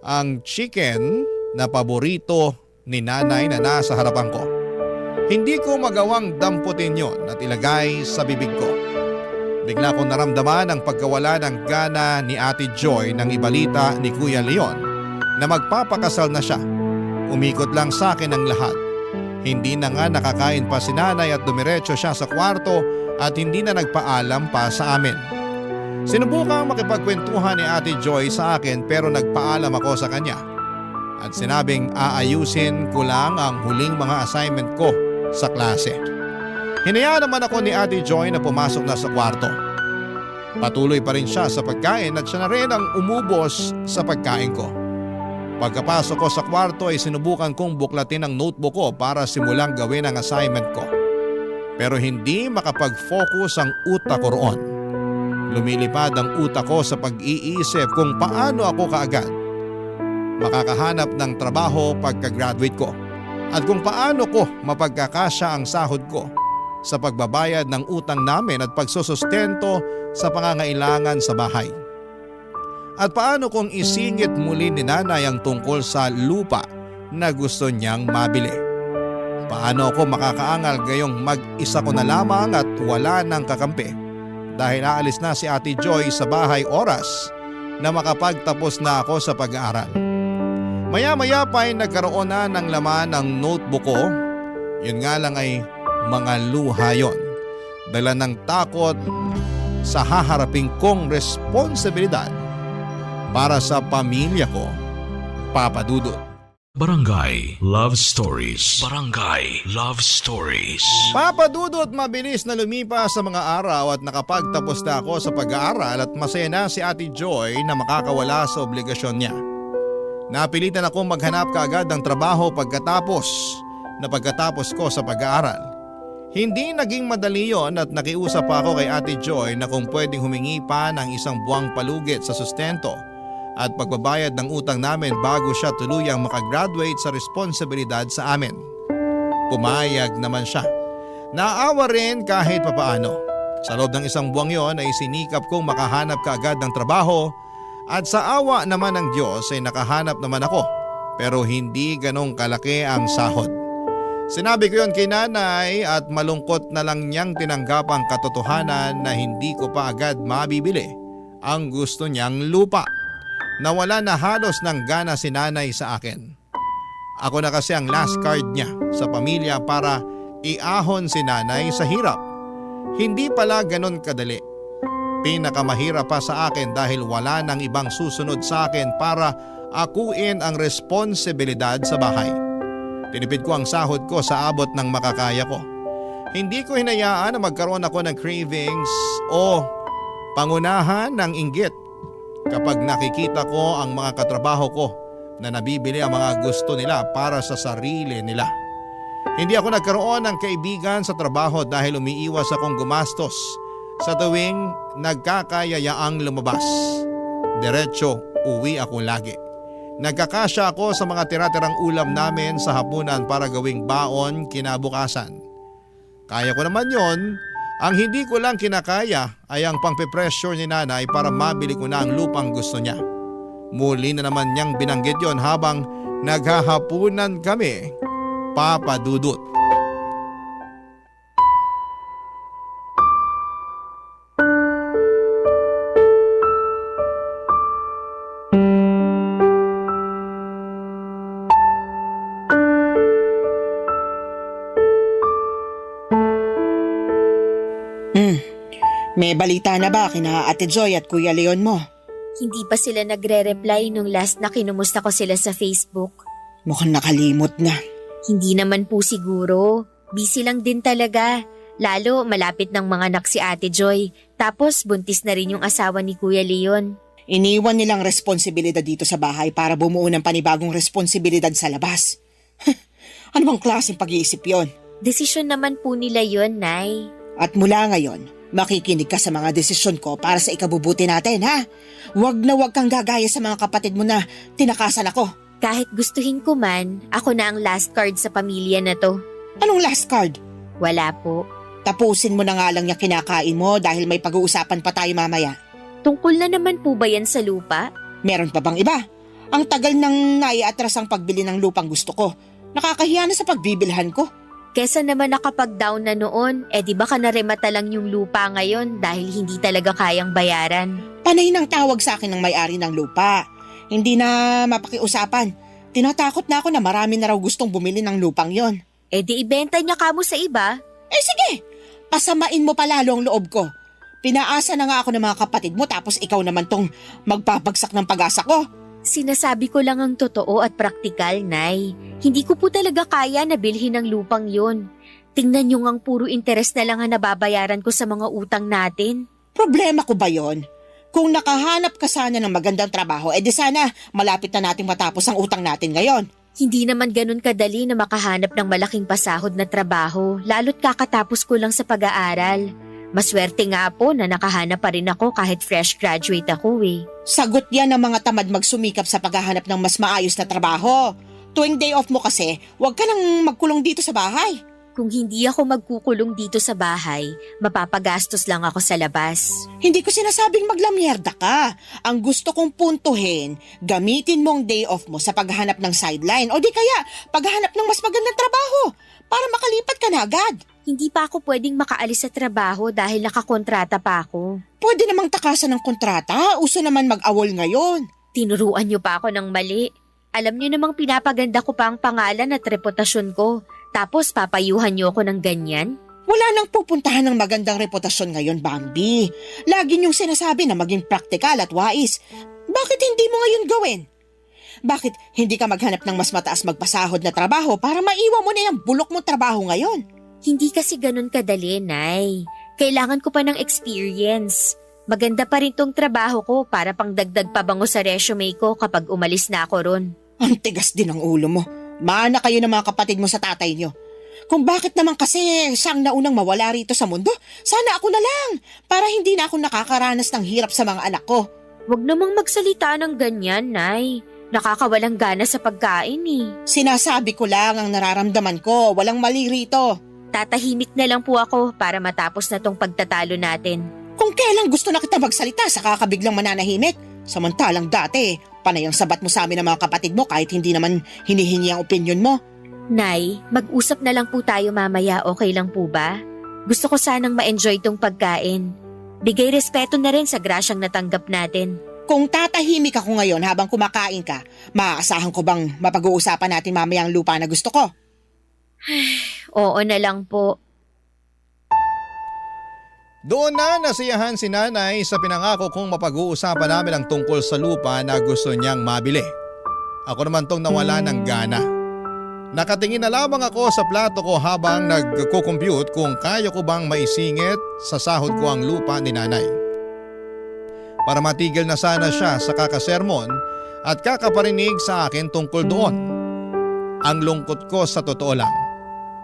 ang chicken na paborito ni nanay na nasa harapan ko. Hindi ko magawang damputin yon at ilagay sa bibig ko. Bigla kong naramdaman ang pagkawala ng gana ni Ate Joy nang ibalita ni Kuya Leon na magpapakasal na siya. Umikot lang sa akin ang lahat. Hindi na nga nakakain pa si nanay at dumiretso siya sa kwarto at hindi na nagpaalam pa sa amin. Sinubukang makipagkwentuhan ni Ate Joy sa akin pero nagpaalam ako sa kanya. At sinabing aayusin ko lang ang huling mga assignment ko sa klase. Hinayaan naman ako ni Ate Joy na pumasok na sa kwarto. Patuloy pa rin siya sa pagkain at siya na rin ang umubos sa pagkain ko. Pagkapasok ko sa kwarto ay sinubukan kong buklatin ang notebook ko para simulang gawin ang assignment ko. Pero hindi makapag-focus ang utak ko roon. Lumilipad ang utak ko sa pag-iisip kung paano ako kaagad makakahanap ng trabaho pagka-graduate ko at kung paano ko mapagkakasya ang sahod ko sa pagbabayad ng utang namin at pagsusustento sa pangangailangan sa bahay. At paano kung isingit muli ni nanay ang tungkol sa lupa na gusto niyang mabili? Paano ako makakaangal gayong mag-isa ko na lamang at wala nang kakampi dahil aalis na si Ate Joy sa bahay oras na makapagtapos na ako sa pag-aaral? Maya-maya pa ay nagkaroon na ng laman ng notebook ko. Yun nga lang ay mga luha yon. Dala ng takot sa haharapin kong responsibilidad para sa pamilya ko. Papa Dudut. Barangay Love Stories. Barangay Love Stories. Papa Dudut, mabilis na lumipas sa mga araw at nakapagtapos na ako sa pag-aaral at masaya na si Ate Joy na makakawala sa obligasyon niya. Napilitan akong maghanap kaagad ng trabaho pagkatapos ko sa pag-aaral. Hindi naging madali yon at nakiusap pa ako kay Ate Joy na kung pwedeng humingi pa ng isang buwang palugit sa sustento at pagbabayad ng utang namin bago siya tuluyang makagraduate sa responsibilidad sa amin. Pumayag naman siya. Naawa rin kahit papaano. Sa loob ng isang buwang yon ay sinikap kong makahanap kaagad ng trabaho at sa awa naman ng Diyos ay nakahanap naman ako pero hindi ganong kalaki ang sahod. Sinabi ko yon kay nanay at malungkot na lang niyang tinanggap ang katotohanan na hindi ko pa agad mabibili ang gusto niyang lupa. Nawala na halos ng gana si nanay sa akin. Ako na kasi ang last card niya sa pamilya para iahon si nanay sa hirap. Hindi pala ganon kadali. Pinakamahirap pa sa akin dahil wala nang ibang susunod sa akin para akuin ang responsibilidad sa bahay. Tinipid ko ang sahod ko sa abot ng makakaya ko. Hindi ko hinayaan na magkaroon ako ng cravings o pangunahan ng inggit kapag nakikita ko ang mga katrabaho ko na nabibili ang mga gusto nila para sa sarili nila. Hindi ako nagkaroon ng kaibigan sa trabaho dahil umiiwas akong gumastos sa tuwing nagkakayayaang lumabas. Diretso, uwi ako lagi. Nagkakasya ako sa mga tira-tirang ulam namin sa hapunan para gawing baon kinabukasan. Kaya ko naman yon. Ang hindi ko lang kinakaya ay ang pangpe-pressure ni nanay para mabili ko na ang lupang gusto niya. Muli na naman niyang binanggit yon habang naghahapunan kami, Papa Dudut. May balita na ba kina Ate Joy at Kuya Leon mo? Hindi pa sila nagre-reply nung last na kinumusta ko sila sa Facebook. Mukhang nakalimot na. Hindi naman po siguro. Busy lang din talaga. Lalo malapit ng mga anak si Ate Joy. Tapos buntis na rin yung asawa ni Kuya Leon. Iniwan nilang responsibilidad dito sa bahay para bumuo ng panibagong responsibilidad sa labas. Ano bang klaseng pag-iisip yon? Desisyon naman po nila yon, Nay. At mula ngayon, makikinig ka sa mga desisyon ko para sa ikabubuti natin, ha? Huwag na huwag kang gagaya sa mga kapatid mo na tinakasan ako. Kahit gustuhin ko man, ako na ang last card sa pamilya na to. Anong last card? Wala po. Tapusin mo na nga lang yung kinakain mo dahil may pag-uusapan pa tayo mamaya. Tungkol na naman po ba yan sa lupa? Meron pa bang iba? Ang tagal nang naiatras ang pagbili ng lupang gusto ko. Nakakahiya na sa pagbibilhan ko. Kesa naman nakapag-down na noon, di ba ka naremata lang yung lupa ngayon dahil hindi talaga kayang bayaran? Panay nang tawag sa akin ng may-ari ng lupa. Hindi na mapakiusapan. Tinatakot na ako na marami na raw gustong bumili ng lupang yon. Di ibenta niya kamo sa iba. Sige, pasamain mo pa lalo ang loob ko. Pinaasa na nga ako ng mga kapatid mo tapos ikaw naman tong magpapagsak ng pag-asa ko. Sinasabi ko lang ang totoo at praktikal, Nay. Hindi ko po talaga kaya na bilhin ang lupang yun. Tingnan nyo ngang puro interes na lang ang nababayaran ko sa mga utang natin. Problema ko ba yon? Kung nakahanap ka sana ng magandang trabaho, di sana malapit na nating matapos ang utang natin ngayon. Hindi naman ganun kadali na makahanap ng malaking pasahod na trabaho, lalo't kakatapos ko lang sa pag-aaral. Maswerte nga po na nakahanap pa rin ako kahit fresh graduate ako eh. Sagot yan ng mga tamad magsumikap sa paghahanap ng mas maayos na trabaho. Tuwing day off mo kasi, huwag ka nang magkulong dito sa bahay. Kung hindi ako magkukulong dito sa bahay, mapapagastos lang ako sa labas. Hindi ko sinasabing maglamyerda ka. Ang gusto kong puntuhin, gamitin mo ang day off mo sa paghahanap ng sideline o di kaya paghahanap ng mas magandang trabaho para makalipat ka na agad. Hindi pa ako pwedeng makaalis sa trabaho dahil nakakontrata pa ako. Pwede namang takasan ng kontrata, uso naman mag-awol ngayon. Tinuruan niyo pa ako ng mali. Alam niyo namang pinapaganda ko pa ang pangalan at reputasyon ko. Tapos papayuhan niyo ako ng ganyan? Wala nang pupuntahan ng magandang reputasyon ngayon, Bambi. Lagi niyong sinasabi na maging praktikal at wais. Bakit hindi mo ngayon gawin? Bakit hindi ka maghanap ng mas mataas magpasahod na trabaho para maiwan mo na yung bulok mong trabaho ngayon? Hindi kasi ganun kadali, Nay. Kailangan ko pa ng experience. Maganda pa rin tong trabaho ko para pang dagdag pabango sa resume ko kapag umalis na ako ron. Ang tigas din ng ulo mo. Mana kayo ng mga kapatid mo sa tatay niyo. Kung bakit naman kasi siyang naunang mawala rito sa mundo, sana ako na lang para hindi na ako nakakaranas ng hirap sa mga anak ko. Huwag namang magsalita ng ganyan, Nay. Nakakawalang gana sa pagkain eh. Sinasabi ko lang ang nararamdaman ko, walang mali rito. Tatahimik na lang po ako para matapos na tong pagtatalo natin. Kung kailan gusto na kita magsalita, saka ka biglang mananahimik. Samantalang dati, panay ang sabat mo sa amin ng mga kapatid mo kahit hindi naman hinihingi ang opinyon mo. Nay, mag-usap na lang po tayo mamaya, okay lang po ba? Gusto ko sanang ma-enjoy tong pagkain. Bigay respeto na rin sa grasyang natanggap natin. Kung tatahimik ako ngayon habang kumakain ka, maaasahan ko bang mapag-uusapan natin mamaya ang lupa na gusto ko? Oo na lang po. Doon na nasiyahan si nanay sa pinangako kong mapag-uusapan namin ang tungkol sa lupa na gusto niyang mabili. Ako naman tong nawala ng gana. Nakatingin na lamang ako sa plato ko habang nagko-compute kung kaya ko bang maisingit sa sahod ko ang lupa ni nanay. Para matigil na sana siya sa kakasermon at kakaparinig sa akin tungkol doon. Ang lungkot ko sa totoo lang.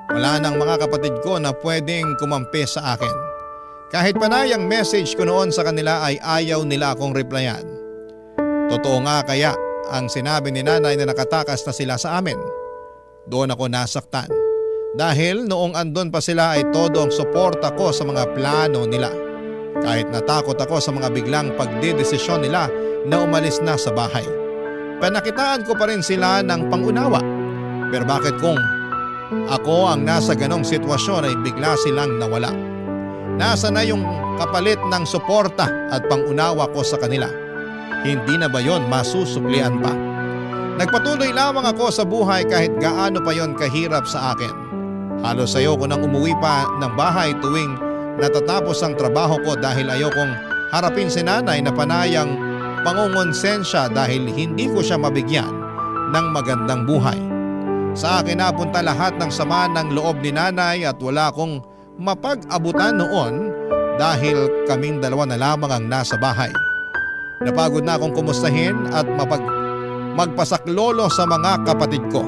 Wala nang mga kapatid ko na pwedeng kumampi sa akin. Kahit panayang message ko noon sa kanila ay ayaw nila akong replyan. Totoo nga kaya ang sinabi ni nanay na nakatakas na sila sa amin. Doon ako nasaktan. Dahil noong andon pa sila ay todo ang suporta ko sa mga plano nila. Kahit natakot ako sa mga biglang pagdedesisyon nila na umalis na sa bahay. Panakitaan ko pa rin sila ng pangunawa. Pero bakit kung ako ang nasa ganong sitwasyon ay bigla silang nawala? Nasa na yung kapalit ng suporta at pangunawa ko sa kanila? Hindi na ba yon masusuklian pa? Nagpatuloy lamang ako sa buhay kahit gaano pa yon kahirap sa akin. Halos ayoko nang umuwi pa ng bahay tuwing natatapos ang trabaho ko dahil ayokong harapin si nanay na panayang pangungonsensya dahil hindi ko siya mabigyan ng magandang buhay. Sa akin napunta lahat ng sama ng loob ni nanay at wala akong mapag-abutan noon dahil kaming dalawa na lamang ang nasa bahay. Napagod na akong kumustahin at magpasaklolo sa mga kapatid ko.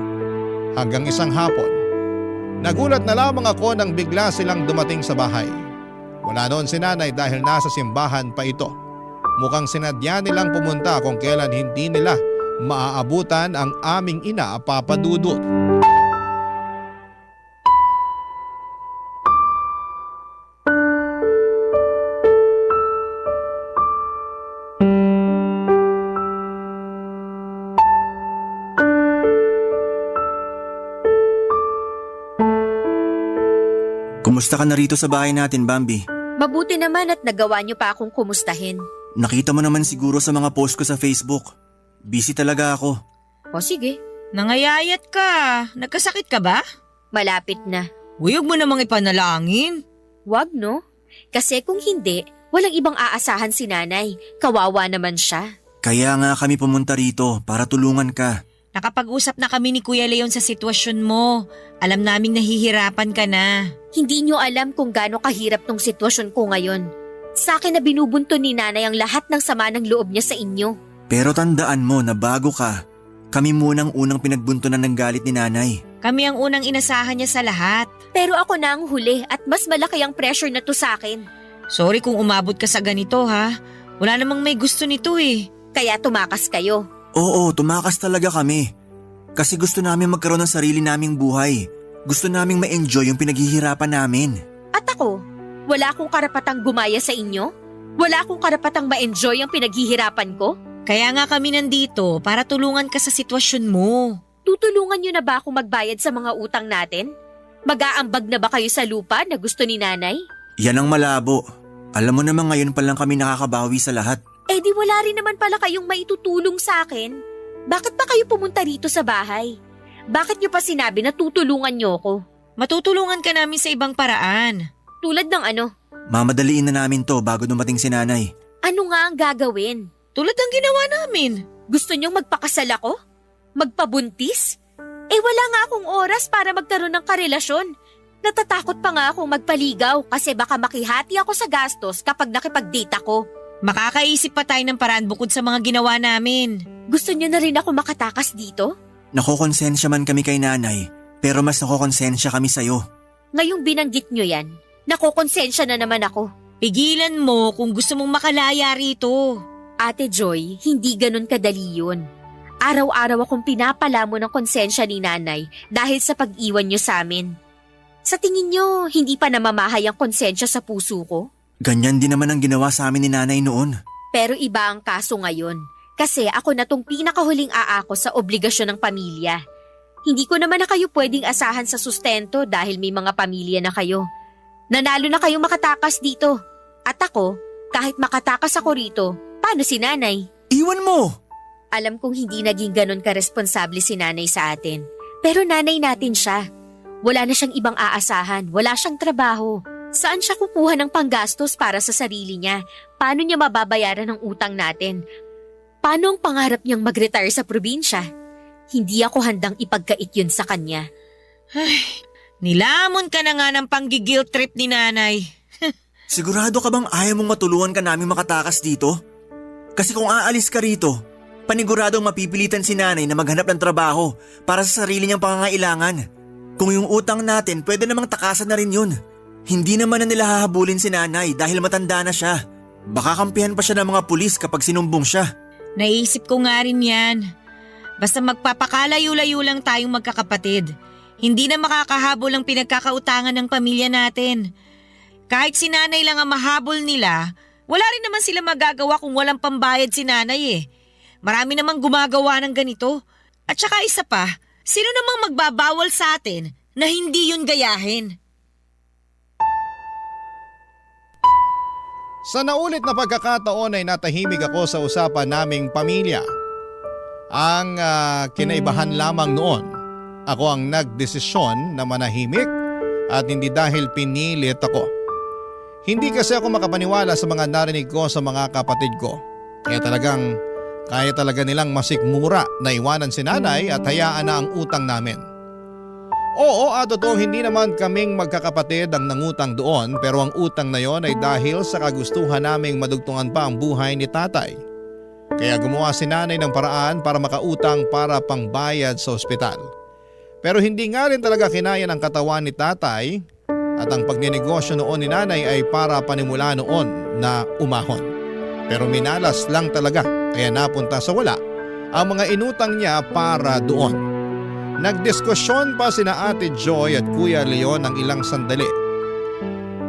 Hanggang isang hapon, nagulat na lamang ako nang bigla silang dumating sa bahay. Wala noon si nanay dahil nasa simbahan pa ito. Mukhang sinadya nilang pumunta kung kailan hindi nila maaabutan ang aming ina, Papa Dudut. Kumusta ka na rito sa bahay natin, Bambi? Mabuti naman at nagawa niyo pa akong kumustahin. Nakita mo naman siguro sa mga post ko sa Facebook. Busy talaga ako. O sige, Nangayayat ka. Nagkasakit ka ba? malapit na. Huyog mo namang ipanalangin. Wag no? Kasi kung hindi, walang ibang aasahan si nanay. Kawawa naman siya. Kaya nga kami pumunta rito para tulungan ka. Nakapag-usap na kami ni Kuya Leon sa sitwasyon mo. Alam naming nahihirapan ka na. Hindi niyo alam kung gaano kahirap tong sitwasyon ko ngayon. Sa akin na binubunto ni nanay ang lahat ng sama ng loob niya sa inyo. Pero tandaan mo na bago ka, kami munang unang pinagbuntunan ng galit ni nanay. Kami ang unang inasahan niya sa lahat. Pero ako na ang huli at mas malaki ang pressure na to sa akin. Sorry kung umabot ka sa ganito ha. Wala namang may gusto nito eh. Kaya tumakas kayo. Oo, tumakas talaga kami. Kasi gusto namin magkaroon ng sarili naming buhay. Gusto naming ma-enjoy yung pinaghihirapan namin. At ako, wala akong karapatang gumaya sa inyo? Wala akong karapatang ma-enjoy ang pinaghihirapan ko? Kaya nga kami nandito para tulungan ka sa sitwasyon mo. Tutulungan niyo na ba akong magbayad sa mga utang natin? Mag-aambag na ba kayo sa lupa na gusto ni nanay? Yan ang malabo. Alam mo naman ngayon pa lang kami nakakabawi sa lahat. Eh di wala rin naman pala kayong maitutulong sa akin. Bakit pa kayo pumunta rito sa bahay? Bakit niyo pa sinabi na tutulungan niyo ako? Matutulungan ka namin sa ibang paraan. Tulad ng ano? Mamadaliin na namin to bago dumating si nanay. Ano nga ang gagawin? Tulad ng ginawa namin. Gusto niyong magpakasal ako? Magpabuntis? Eh wala nga akong oras para magkaroon ng karelasyon. Natatakot pa nga akong magpaligaw kasi baka makihati ako sa gastos kapag nakipag-date ako. Makakaisip pa tayo ng paraan bukod sa mga ginawa namin. Gusto niyo na rin ako makatakas dito? Nakokonsensya man kami kay nanay, pero mas nakokonsensya kami sa'yo. Ngayong binanggit niyo yan, nakokonsensya na naman ako. Pigilan mo kung gusto mong makalaya rito. Ate Joy, hindi ganun kadali yun. Araw-araw akong pinapalamo ng konsensya ni nanay dahil sa pag-iwan niyo sa amin. Sa tingin niyo, hindi pa namamahay ang konsensya sa puso ko? Ganyan din naman ang ginawa sa amin ni nanay noon. Pero iba ang kaso ngayon. Kasi ako na tong pinakahuling aako sa obligasyon ng pamilya. Hindi ko naman na kayo pwedeng asahan sa sustento dahil may mga pamilya na kayo. Nanalo na kayong makatakas dito. At ako, kahit makatakas ako rito, paano si nanay? Iwan mo! Alam kong hindi naging ganun karesponsable si nanay sa atin. Pero nanay natin siya. Wala na siyang ibang aasahan, wala siyang trabaho. Saan siya kukuha ng panggastos para sa sarili niya? Paano niya mababayaran ang utang natin? Paano ang pangarap niyang mag-retire sa probinsya? Hindi ako handang ipagkait yun sa kanya. Nilamon ka na nga ng panggi-guilt trip ni nanay. Sigurado ka bang ayaw mong matulungan ka namin makatakas dito? Kasi kung aalis ka rito, paniguradong mapipilitan si nanay na maghanap ng trabaho para sa sarili niyang pangangailangan. Kung yung utang natin, pwede namang takasan na rin yun. Hindi naman na nila hahabulin si nanay dahil matanda na siya. Baka kampihan pa siya ng mga pulis kapag sinumbong siya. Naisip ko nga rin yan. Basta magpapakalayo-layo lang tayong magkakapatid. Hindi na makakahabol ang pinagkakautangan ng pamilya natin. Kahit si nanay lang ang mahabol nila, wala rin naman sila magagawa kung walang pambayad si nanay eh. Marami namang gumagawa ng ganito. At saka isa pa, sino namang magbabawal sa atin na hindi yun gayahin? Sa naulit na pagkakataon ay natahimik ako sa usapan naming pamilya. Ang kinaibahan lamang noon, ako ang nagdesisyon na manahimik at hindi dahil pinilit ako. Hindi kasi ako makapaniwala sa mga narinig ko sa mga kapatid ko. Kaya talaga nilang masikmura na iwanan si nanay at hayaan na ang utang namin. Oo, totoo hindi naman kaming magkakapatid ang nangutang doon, pero ang utang na yon ay dahil sa kagustuhan naming madugtungan pa ang buhay ni tatay. Kaya gumawa si nanay ng paraan para makautang para pangbayad sa ospital. Pero hindi nga rin talaga kinaya ng katawan ni tatay at ang pagninegosyo noon ni nanay ay para panimula noon na umahon. Pero minalas lang talaga kaya napunta sa wala ang mga inutang niya para doon. Nagdiskusyon pa sina Ate Joy at Kuya Leon ng ilang sandali.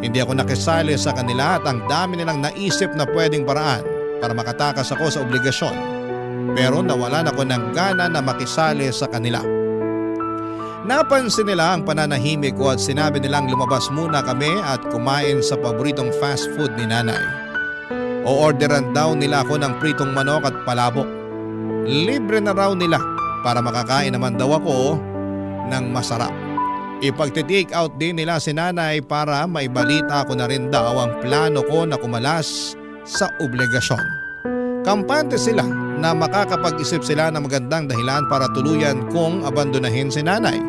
Hindi ako nakisali sa kanila at ang dami nilang naisip na pwedeng paraan para makatakas ako sa obligasyon. Pero nawalan ako ng gana na makisali sa kanila. Napansin nila ang pananahimik ko at sinabi nilang lumabas muna kami at kumain sa paboritong fast food ni nanay. O-orderan daw nila ako ng pritong manok at palabok. Libre na raw nila para makakain naman daw ako ng masarap. Ipagti-take out din nila si nanay para maibalita ko na rin daw ang plano ko na kumalas sa obligasyon. Kampante sila na makakapag-isip sila ng magandang dahilan para tuluyan kong abandonahin si nanay.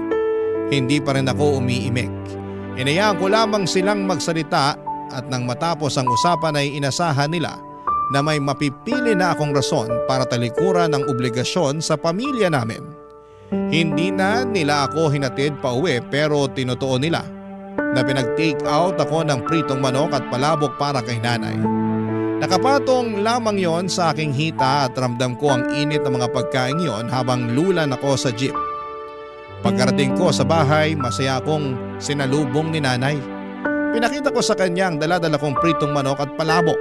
Hindi pa rin ako umiimik. Inayaan ko lamang silang magsalita at nang matapos ang usapan ay inasahan nila na may mapipili na akong rason para talikuran ang obligasyon sa pamilya namin. Hindi na nila ako hinatid pa uwi pero tinotoo nila na pinag-take out ako ng pritong manok at palabok para kay nanay. Nakapatong lamang yon sa aking hita at ramdam ko ang init ng mga pagkain yon habang lulan ako sa jeep. Pagkarating ko sa bahay, masaya akong sinalubong ni nanay. Pinakita ko sa kanya ang dala-dala kong pritong manok at palabok.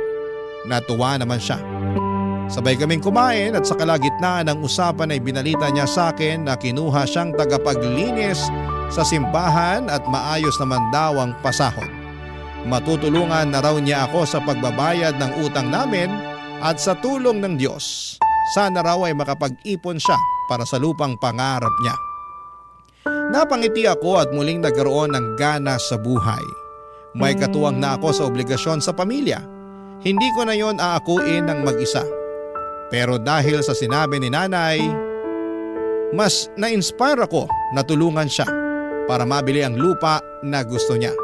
Natuwa naman siya. Sabay kaming kumain at sa kalagitnaan ng usapan ay binalita niya sa akin na kinuha siyang tagapaglinis sa simbahan at maayos naman daw ang pasahod. Matutulungan na raw niya ako sa pagbabayad ng utang namin at sa tulong ng Diyos, sana raw ay makapag-ipon siya para sa lupang pangarap niya. Napangiti ako at muling nagkaroon ng gana sa buhay. May katuwang na ako sa obligasyon sa pamilya. Hindi ko na yon aakuin ng mag-isa. Pero dahil sa sinabi ni nanay, mas na-inspire ako na tulungan siya para mabili ang lupa na gusto niya.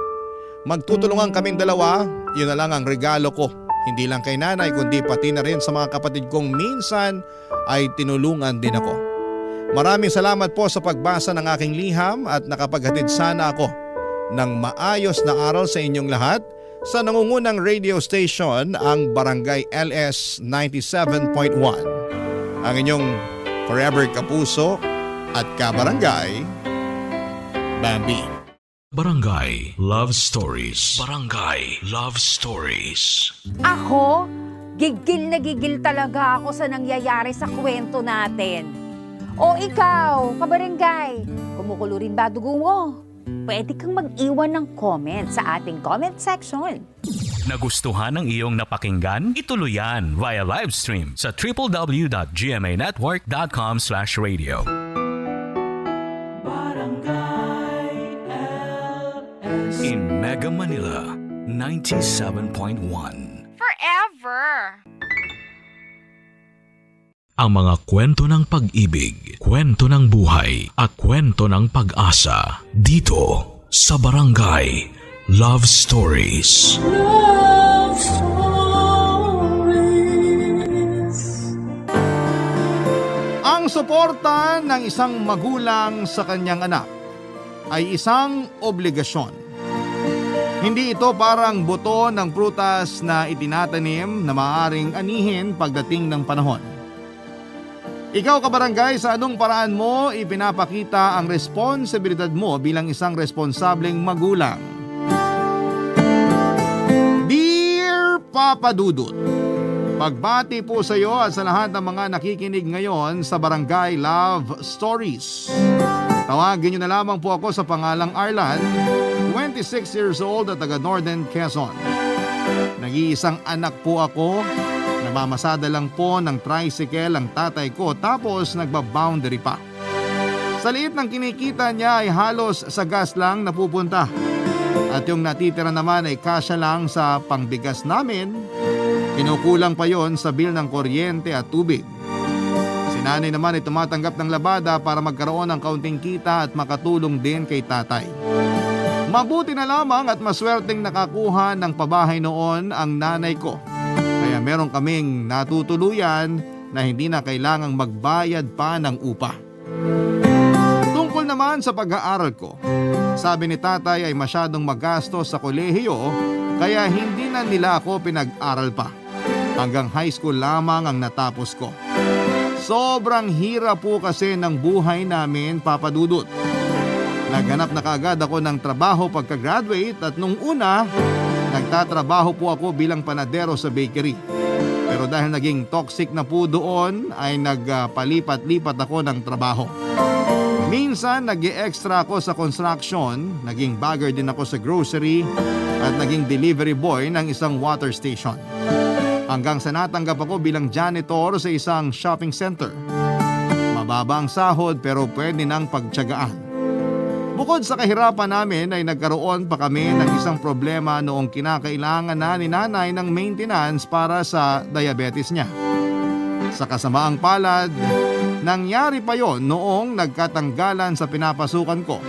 Magtutulungan kaming dalawa, yun na lang ang regalo ko. Hindi lang kay nanay kundi pati na rin sa mga kapatid kong minsan ay tinulungan din ako. Maraming salamat po sa pagbasa ng aking liham at nakapaghatid sana ako ng maayos na araw sa inyong lahat sa nangungunang radio station ang Barangay LS 97.1. Ang inyong forever kapuso at kabarangay, Bambi. Barangay Love Stories. Barangay Love Stories. Ako, gigil na gigil talaga ako sa nangyayari sa kwento natin. O ikaw, kabarangay, kumukulo rin ba dugo mo? Pwede kang mag-iwan ng comment sa ating comment section. Nagustuhan ng iyong napakinggan? Ituloy yan via live stream sa www.gmanetwork.com/radio. In Mega Manila, 97.1. Forever! Ang mga kwento ng pag-ibig, kwento ng buhay at kwento ng pag-asa dito sa Barangay Love Stories. Love Stories. Ang suporta ng isang magulang sa kanyang anak ay isang obligasyon. Hindi ito parang buto ng prutas na itinatanim na maaaring anihin pagdating ng panahon. Ikaw kabarangay, sa anong paraan mo ipinapakita ang responsibilidad mo bilang isang responsableng magulang? Dear Papa Dudut, pagbati po sa iyo at sa lahat ng mga nakikinig ngayon sa Barangay Love Stories. Tawagin niyo na lamang po ako sa pangalang Arlan, 26 years old at taga Northern Quezon. Nag-iisang anak po ako, namamasada lang po ng tricycle ang tatay ko tapos nagba-boundary pa. Sa liit ng kinikita niya ay halos sa gas lang napupunta. At yung natitira naman ay kasya lang sa pangbigas namin, kinukulang pa yon sa bill ng kuryente at tubig. Si nanay naman ay tumatanggap ng labada para magkaroon ng kaunting kita at makatulong din kay tatay. Mabuti na lamang at maswerteng nakakuha ng pabahay noon ang nanay ko. Kaya meron kaming natutuluyan na hindi na kailangang magbayad pa ng upa. Tungkol naman sa pag-aaral ko, sabi ni tatay ay masyadong magastos sa kolehiyo kaya hindi na nila ako pinag-aral pa. Hanggang high school lamang ang natapos ko. Sobrang hirap po kasi ng buhay namin, Papa Dudut. Naghanap na kaagad ako ng trabaho pagka-graduate at nung una, nagtatrabaho po ako bilang panadero sa bakery. Pero dahil naging toxic na po doon ay nagpalipat-lipat ako ng trabaho. Minsan nag-e-extra ako sa construction, naging bagger din ako sa grocery at naging delivery boy ng isang water station. Hanggang sa natanggap ako bilang janitor sa isang shopping center. Mababa ang sahod pero pwede nang pagtiyagaan. Bukod sa kahirapan namin ay nagkaroon pa kami ng isang problema noong kinakailangan na ni nanay ng maintenance para sa diabetes niya. Sa kasamaang palad, nangyari pa yon noong nagkatanggalan sa pinapasukan ko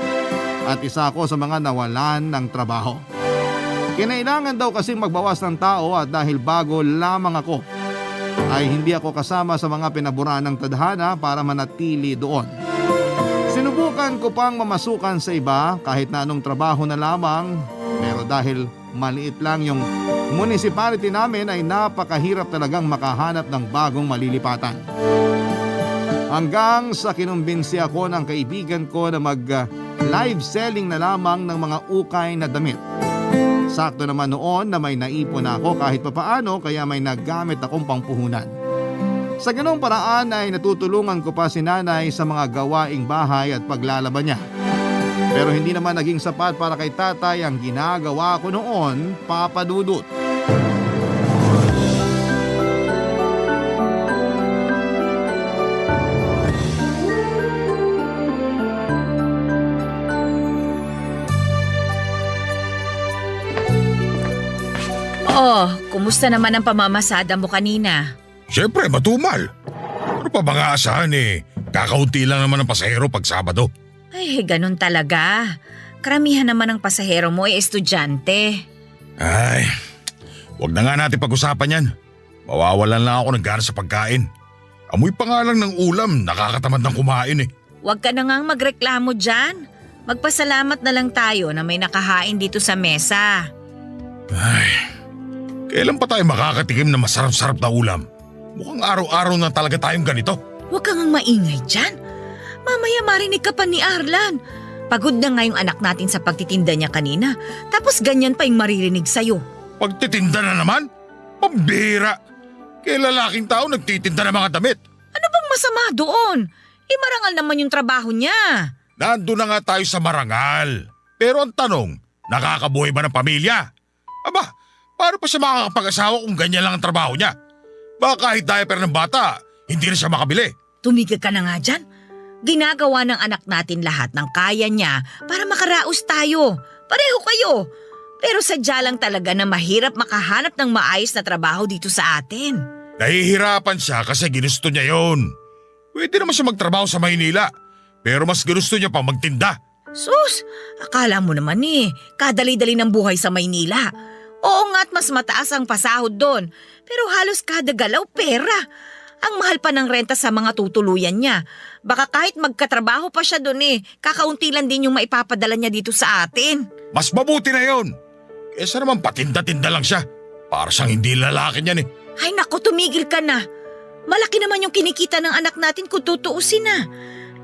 at isa ako sa mga nawalan ng trabaho. Kinailangan daw kasi magbawas ng tao at dahil bago lamang ako, ay hindi ako kasama sa mga pinaburan ng tadhana para manatili doon. Sinubukan ko pang mamasukan sa iba kahit na anong trabaho na lamang, pero dahil maliit lang yung municipality namin ay napakahirap talagang makahanap ng bagong malilipatan. Hanggang sa kinumbinsi ako ng kaibigan ko na mag-live selling na lamang ng mga ukay na damit. Sakto naman noon na may naipon ako kahit papaano kaya may naggamit akong pampuhunan. Sa ganong paraan ay natutulungan ko pa si nanay sa mga gawaing bahay at paglalaba niya. Pero hindi naman naging sapat para kay tatay ang ginagawa ko noon, Papa Dudut. Oh, kumusta naman ang pamamasada mo kanina? Siyempre, matumal. Ano pa bang aasahan eh? Kakaunti lang naman ang pasahero pag Sabado. Ay, ganun talaga. Karamihan naman ng pasahero mo ay estudyante. Ay, Huwag na nga natin pag-usapan yan. Mawawalan lang ako ng gana sa pagkain. Amoy pa nga lang ng ulam, nakakatamad ng kumain eh. Huwag ka na ngang magreklamo dyan. Magpasalamat na lang tayo na may nakahain dito sa mesa. Ay, kailan pa tayo makakatikim na masarap-sarap na ulam? Mukhang araw-araw na talaga tayong ganito. Huwag ka ngang maingay dyan. Mamaya marinig ka pa ni Arlan. Pagod na nga yung anak natin sa pagtitinda niya kanina. Tapos ganyan pa yung maririnig sa'yo. Pagtitinda na naman? Pambira! Kaya lalaking tao nagtitinda ng mga damit. Ano bang masama doon? Marangal naman yung trabaho niya. Nandun na nga tayo sa marangal. Pero ang tanong, nakakabuhay ba ng pamilya? Aba, paano pa siya makakapag-asawa kung ganyan lang ang trabaho niya? Baka kahit diaper ng bata, hindi na siya makabili. Tumigil ka na nga dyan. Ginagawa ng anak natin lahat ng kaya niya para makaraos tayo. Pareho kayo. Pero sadya lang talaga na mahirap makahanap ng maayos na trabaho dito sa atin. Nahihirapan siya kasi ginusto niya yon. Pwede naman siya magtrabaho sa Maynila. Pero mas ginusto niya pang magtinda. Sus, akala mo naman kadali-dali ng buhay sa Maynila. Oo nga't mas mataas ang pasahod doon. Pero halos kada galaw pera. Ang mahal pa ng renta sa mga tutuluyan niya. Baka kahit magkatrabaho pa siya doon kakaunti lang din yung maipapadala niya dito sa atin. Mas mabuti na yon. Kesa naman patinda-tinda lang siya. Para siyang hindi lalaki niyan eh. Ay nako, tumigil ka na. Malaki naman yung kinikita ng anak natin kung tutuusin na.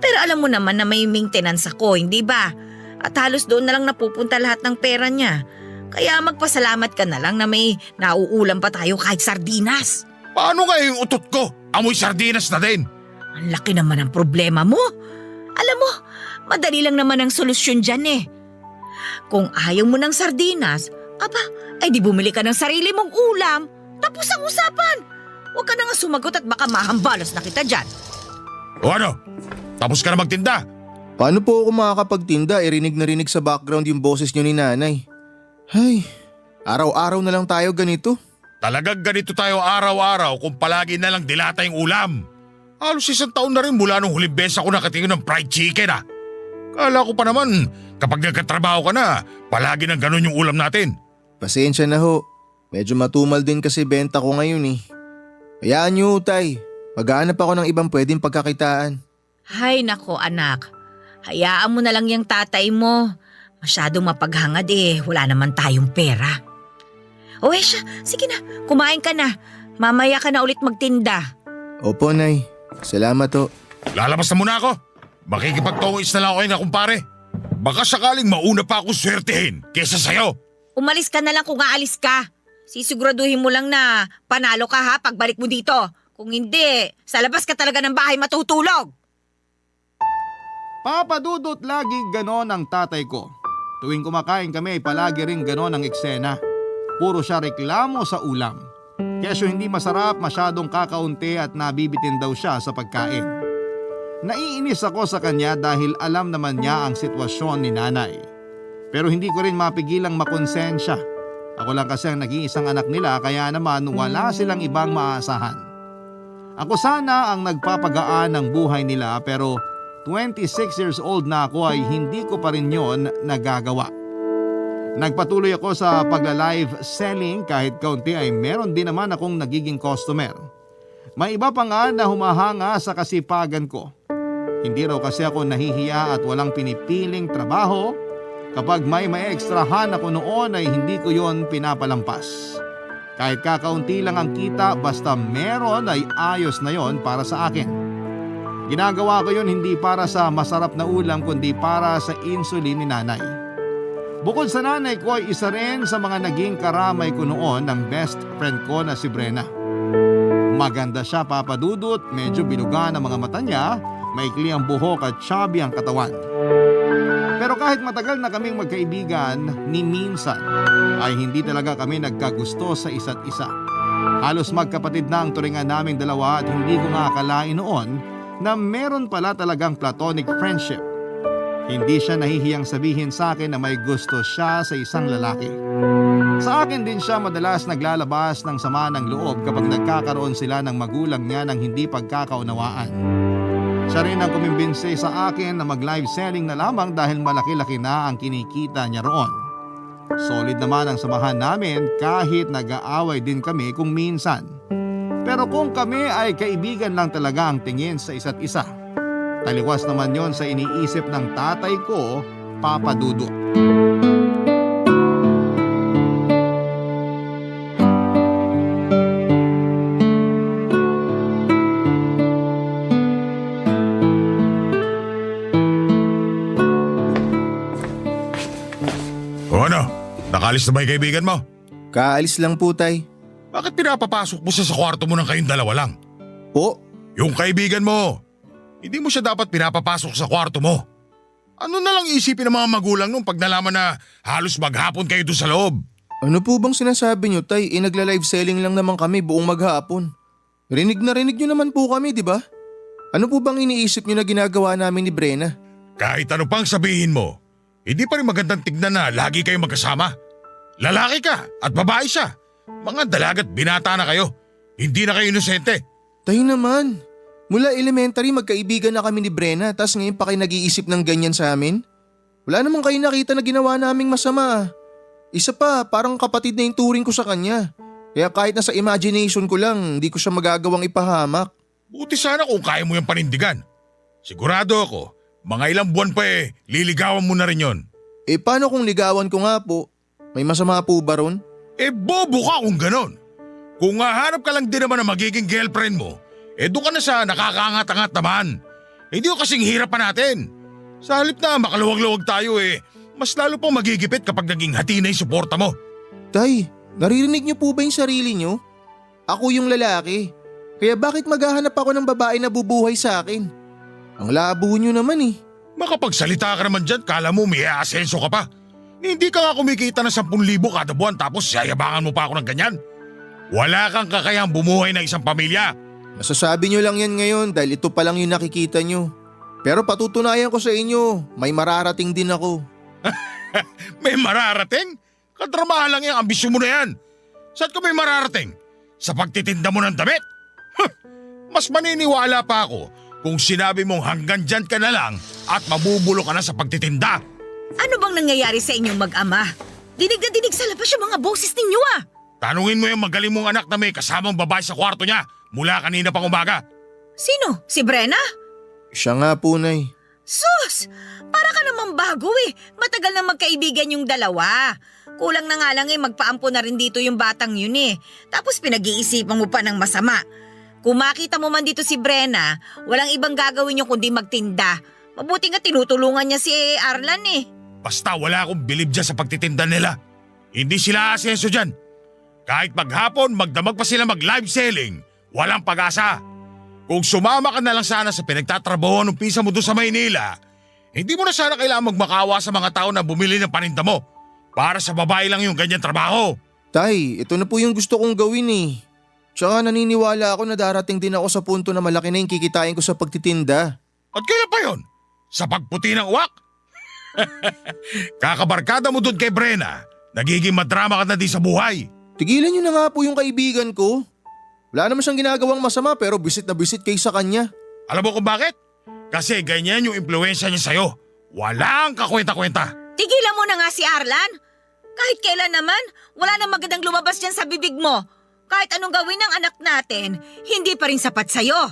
Pero alam mo naman na may maintenance ako, hindi ba? At halos doon na lang napupunta lahat ng pera niya. Kaya magpasalamat ka na lang na may nauulam pa tayo kahit sardinas. Paano nga yung utot ko? Amoy sardinas na din. Ang laki naman ang problema mo. Alam mo, madali lang naman ang solusyon dyan. Kung ayaw mo ng sardinas, ay di bumili ka ng sarili mong ulam. Tapos ang usapan. Huwag ka na nga sumagot at baka mahambalos na kita dyan. O ano? Tapos ka na magtinda? Paano po ako makakapagtinda? Rinig na rinig sa background yung boses niyo ni nanay. Ay, araw-araw na lang tayo ganito. Talagang ganito tayo araw-araw kung palagi na lang dilata yung ulam. Halos 1 taon na rin mula nung huling beses ako nakatingin ng fried chicken. Kala ko pa naman kapag nagkatrabaho ka na, palagi nang ganun yung ulam natin. Pasensya na ho. Medyo matumal din kasi benta ko ngayon eh. Hayaan niyo tay. Maghahanap ako ng ibang pwedeng pagkakitaan. Hay nako anak, hayaan mo na lang yung tatay mo. Masyadong mapaghangad wala naman tayong pera. O siya, sige na, kumain ka na. Mamaya ka na ulit magtinda. Opo nay, salamat ho. Lalabas na muna ako. Makikipagtungis na lang ako na kumpare. Baka sakaling mauna pa akong swertehin kesa sa'yo. Umalis ka na lang kung aalis ka. Sisiguraduhin mo lang na panalo ka pagbalik mo dito. Kung hindi, sa labas ka talaga ng bahay matutulog. Papa Dudut, laging ganon ang tatay ko. Tuwing kumakain kami ay palagi ring ganon ang eksena. Puro siya reklamo sa ulam. Kesyo hindi masarap, masyadong kakaunti at nabibitin daw siya sa pagkain. Naiinis ako sa kanya dahil alam naman niya ang sitwasyon ni nanay. Pero hindi ko rin mapigilang makonsensya. Ako lang kasi ang nag-iisang anak nila kaya naman wala silang ibang maasahan. Ako sana ang nagpapagaan ng buhay nila pero 26 years old na ako ay hindi ko pa rin yon nagagawa. Nagpatuloy ako sa pagla-live selling kahit kaunti ay meron din naman akong nagiging customer. May iba pa nga na humahanga sa kasipagan ko. Hindi raw kasi ako nahihiya at walang pinipiling trabaho. Kapag may ekstrahan ako noon ay hindi ko yon pinapalampas. Kahit kakaunti lang ang kita basta meron ay ayos na yon para sa akin. Ginagawa ko yon hindi para sa masarap na ulam kundi para sa insulin ni nanay. Bukod sa nanay ko ay isa rin sa mga naging karamay ko noon ng best friend ko na si Brenna. Maganda siya Papa Dudut, medyo bilugan ang mga mata niya, maikli ang buhok at chubby ang katawan. Pero kahit matagal na kaming magkaibigan, ni minsan ay hindi talaga kami nagkagusto sa isa't isa. Halos magkapatid na ang turingan naming dalawa at hindi ko nga akalain noon na meron pala talagang platonic friendship. Hindi siya nahihiyang sabihin sa akin na may gusto siya sa isang lalaki. Sa akin din siya madalas naglalabas ng sama ng loob kapag nagkakaroon sila ng magulang niya ng hindi pagkakaunawaan. Siya rin ang kumimbinse sa akin na mag-live selling na lamang dahil malaki-laki na ang kinikita niya roon. Solid naman ang samahan namin kahit nag-aaway din kami kung minsan. Pero kung kami ay kaibigan lang talaga ang tingin sa isa't isa, taliwas naman yon sa iniisip ng tatay ko, Papa Dudut. O ano? Nakalis na ba yung kaibigan mo? Kaalis lang po, Tay. Bakit pinapapasok mo siya sa kwarto mo ng kayong dalawa lang? Po? Yung kaibigan mo. Hindi mo siya dapat pinapapasok sa kwarto mo. Ano na lang isipin ng mga magulang nung pag nalaman na halos maghapon kayo doon sa loob? Ano po bang sinasabi nyo, Tay? Nagla-live selling lang naman kami buong maghapon. Rinig na rinig nyo naman po kami, di ba? Ano po bang iniisip nyo na ginagawa namin ni Brenna? Kahit ano pang sabihin mo, hindi pa rin magandang tignan na lagi kayong magkasama. Lalaki ka at babae siya. Mga dalagat binata na kayo. Hindi na kayo inosente. Tay naman, mula elementary magkaibigan na kami ni Brenna tas ngayon pa kayo nag-iisip ng ganyan sa amin? Wala namang kayo nakita na ginawa naming masama. Isa pa, parang kapatid na yung turing ko sa kanya. Kaya kahit nasa imagination ko lang, hindi ko siya magagawang ipahamak. Buti sana kung kaya mo yung panindigan. Sigurado ako, mga ilang buwan pa liligawan mo na rin yon. Paano kung ligawan ko nga po? May masama po ba ron? Bobo ka kung ganon. Kung hahanap ka lang din naman na magiging girlfriend mo, doon ka na sa nakakaangat-angat naman. Hindi ko kasing hirapan natin. Sa halip na makaluwag-luwag tayo mas lalo pang magigipit kapag naging hati na yung suporta mo. Tay, naririnig niyo po ba yung sarili niyo? Ako yung lalaki. Kaya bakit maghahanap ako ng babae na bubuhay sa akin? Ang labo niyo naman Makapagsalita ka naman dyan, kala mo may asenso ka pa. Hindi ka nga kumikita ng 10,000 kada buwan tapos yayabangan mo pa ako ng ganyan. Wala kang kakayang bumuhay ng isang pamilya. Masasabi niyo lang yan ngayon dahil ito pa lang yung nakikita niyo. Pero patutunayan ko sa inyo, may mararating din ako. May mararating? Kadramahan lang yung ambisyon mo na yan. Saan ka may mararating? Sa pagtitinda mo ng damit? Mas maniniwala pa ako kung sinabi mong hanggang dyan ka na lang at mabubulo ka na sa pagtitinda. Ano bang nangyayari sa inyong mag-ama? Dinig na dinig sa labas yung mga boses ninyo Tanungin mo yung magaling mong anak na may kasamang babae sa kwarto niya mula kanina pang umaga. Sino? Si Brenna? Siya nga po, Nay. Sus! Para ka naman bago Matagal na magkaibigan yung dalawa. Kulang na nga lang magpaampo na rin dito yung batang yun Tapos pinag-iisipan mo pa ng masama. Kung makita mo man dito si Brenna, walang ibang gagawin yung kundi magtinda. Mabuti nga tinutulungan niya si Arlan Basta wala akong bilib dyan sa pagtitinda nila. Hindi sila asenso dyan. Kahit maghapon, magdamag pa sila mag-live selling, walang pag-asa. Kung sumama ka na lang sana sa pinagtatrabaho ng pisa mo doon sa Maynila, hindi mo na sana kailangan magmakawa sa mga tao na bumili ng paninda mo. Para sa babae lang yung ganyan trabaho. Tay, ito na po yung gusto kong gawin Tsaka naniniwala ako na darating din ako sa punto na malaki na yung kikitain ko sa pagtitinda. At kailan pa yon? Sa pagputi ng uwak? Kakabarkada mo doon kay Brenna, nagiging madrama ka na din sa buhay. Tigilan niyo na nga po yung kaibigan ko. Wala naman siyang ginagawang masama pero bisit na bisit kayo sa kanya. Alam mo kung bakit? Kasi ganyan yung impluensya niya sa'yo. Walang kakwenta-kwenta. Tigilan mo na nga si Arlan. Kahit kailan naman, wala nang magandang lumabas dyan sa bibig mo. Kahit anong gawin ng anak natin, hindi pa rin sapat sa'yo.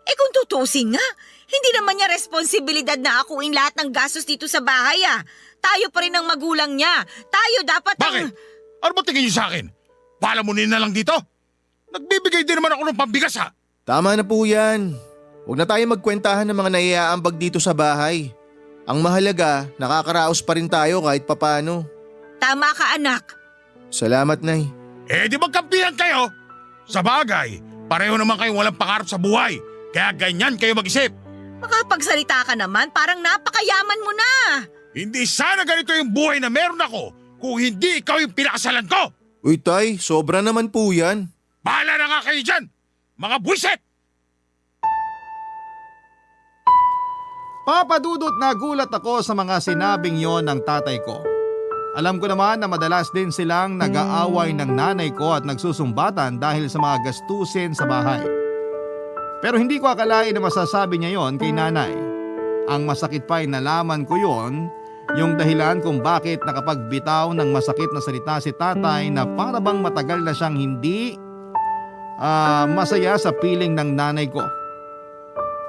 Kung tutusin nga, hindi naman niya responsibilidad na akuin lahat ng gastos dito sa bahay Tayo pa rin ang magulang niya. Tayo dapat Bakit? Ano ba tingin niyo sa akin? Palamunin na lang dito? Nagbibigay din naman ako ng pambigas Tama na po yan. Huwag na tayo magkwentahan ng mga naiaambag dito sa bahay. Ang mahalaga, nakakaraos pa rin tayo kahit papano. Tama ka anak. Salamat, Nay. Di magkampihan kayo. Sa bagay, pareho naman kayong walang pangarap sa buhay. Kaya ganyan kayo mag-isip. Makapagsalita ka naman, parang napakayaman mo na. Hindi sana ganito yung buhay na meron ako kung hindi ikaw yung pinakasalan ko. Uy, Tay, sobra naman po yan. Bahala na nga kayo dyan, mga buwisit! Papa Dudut, nagulat ako sa mga sinabing yon ng tatay ko. Alam ko naman na madalas din silang nag-aaway ng nanay ko at nagsusumbatan dahil sa mga gastusin sa bahay. Pero hindi ko akalain na masasabi niya yon kay nanay. Ang masakit pa ay nalaman ko yon Yung dahilan kung bakit nakapagbitaw ng masakit na salita si tatay na para bang matagal na siyang hindi masaya sa piling ng nanay ko.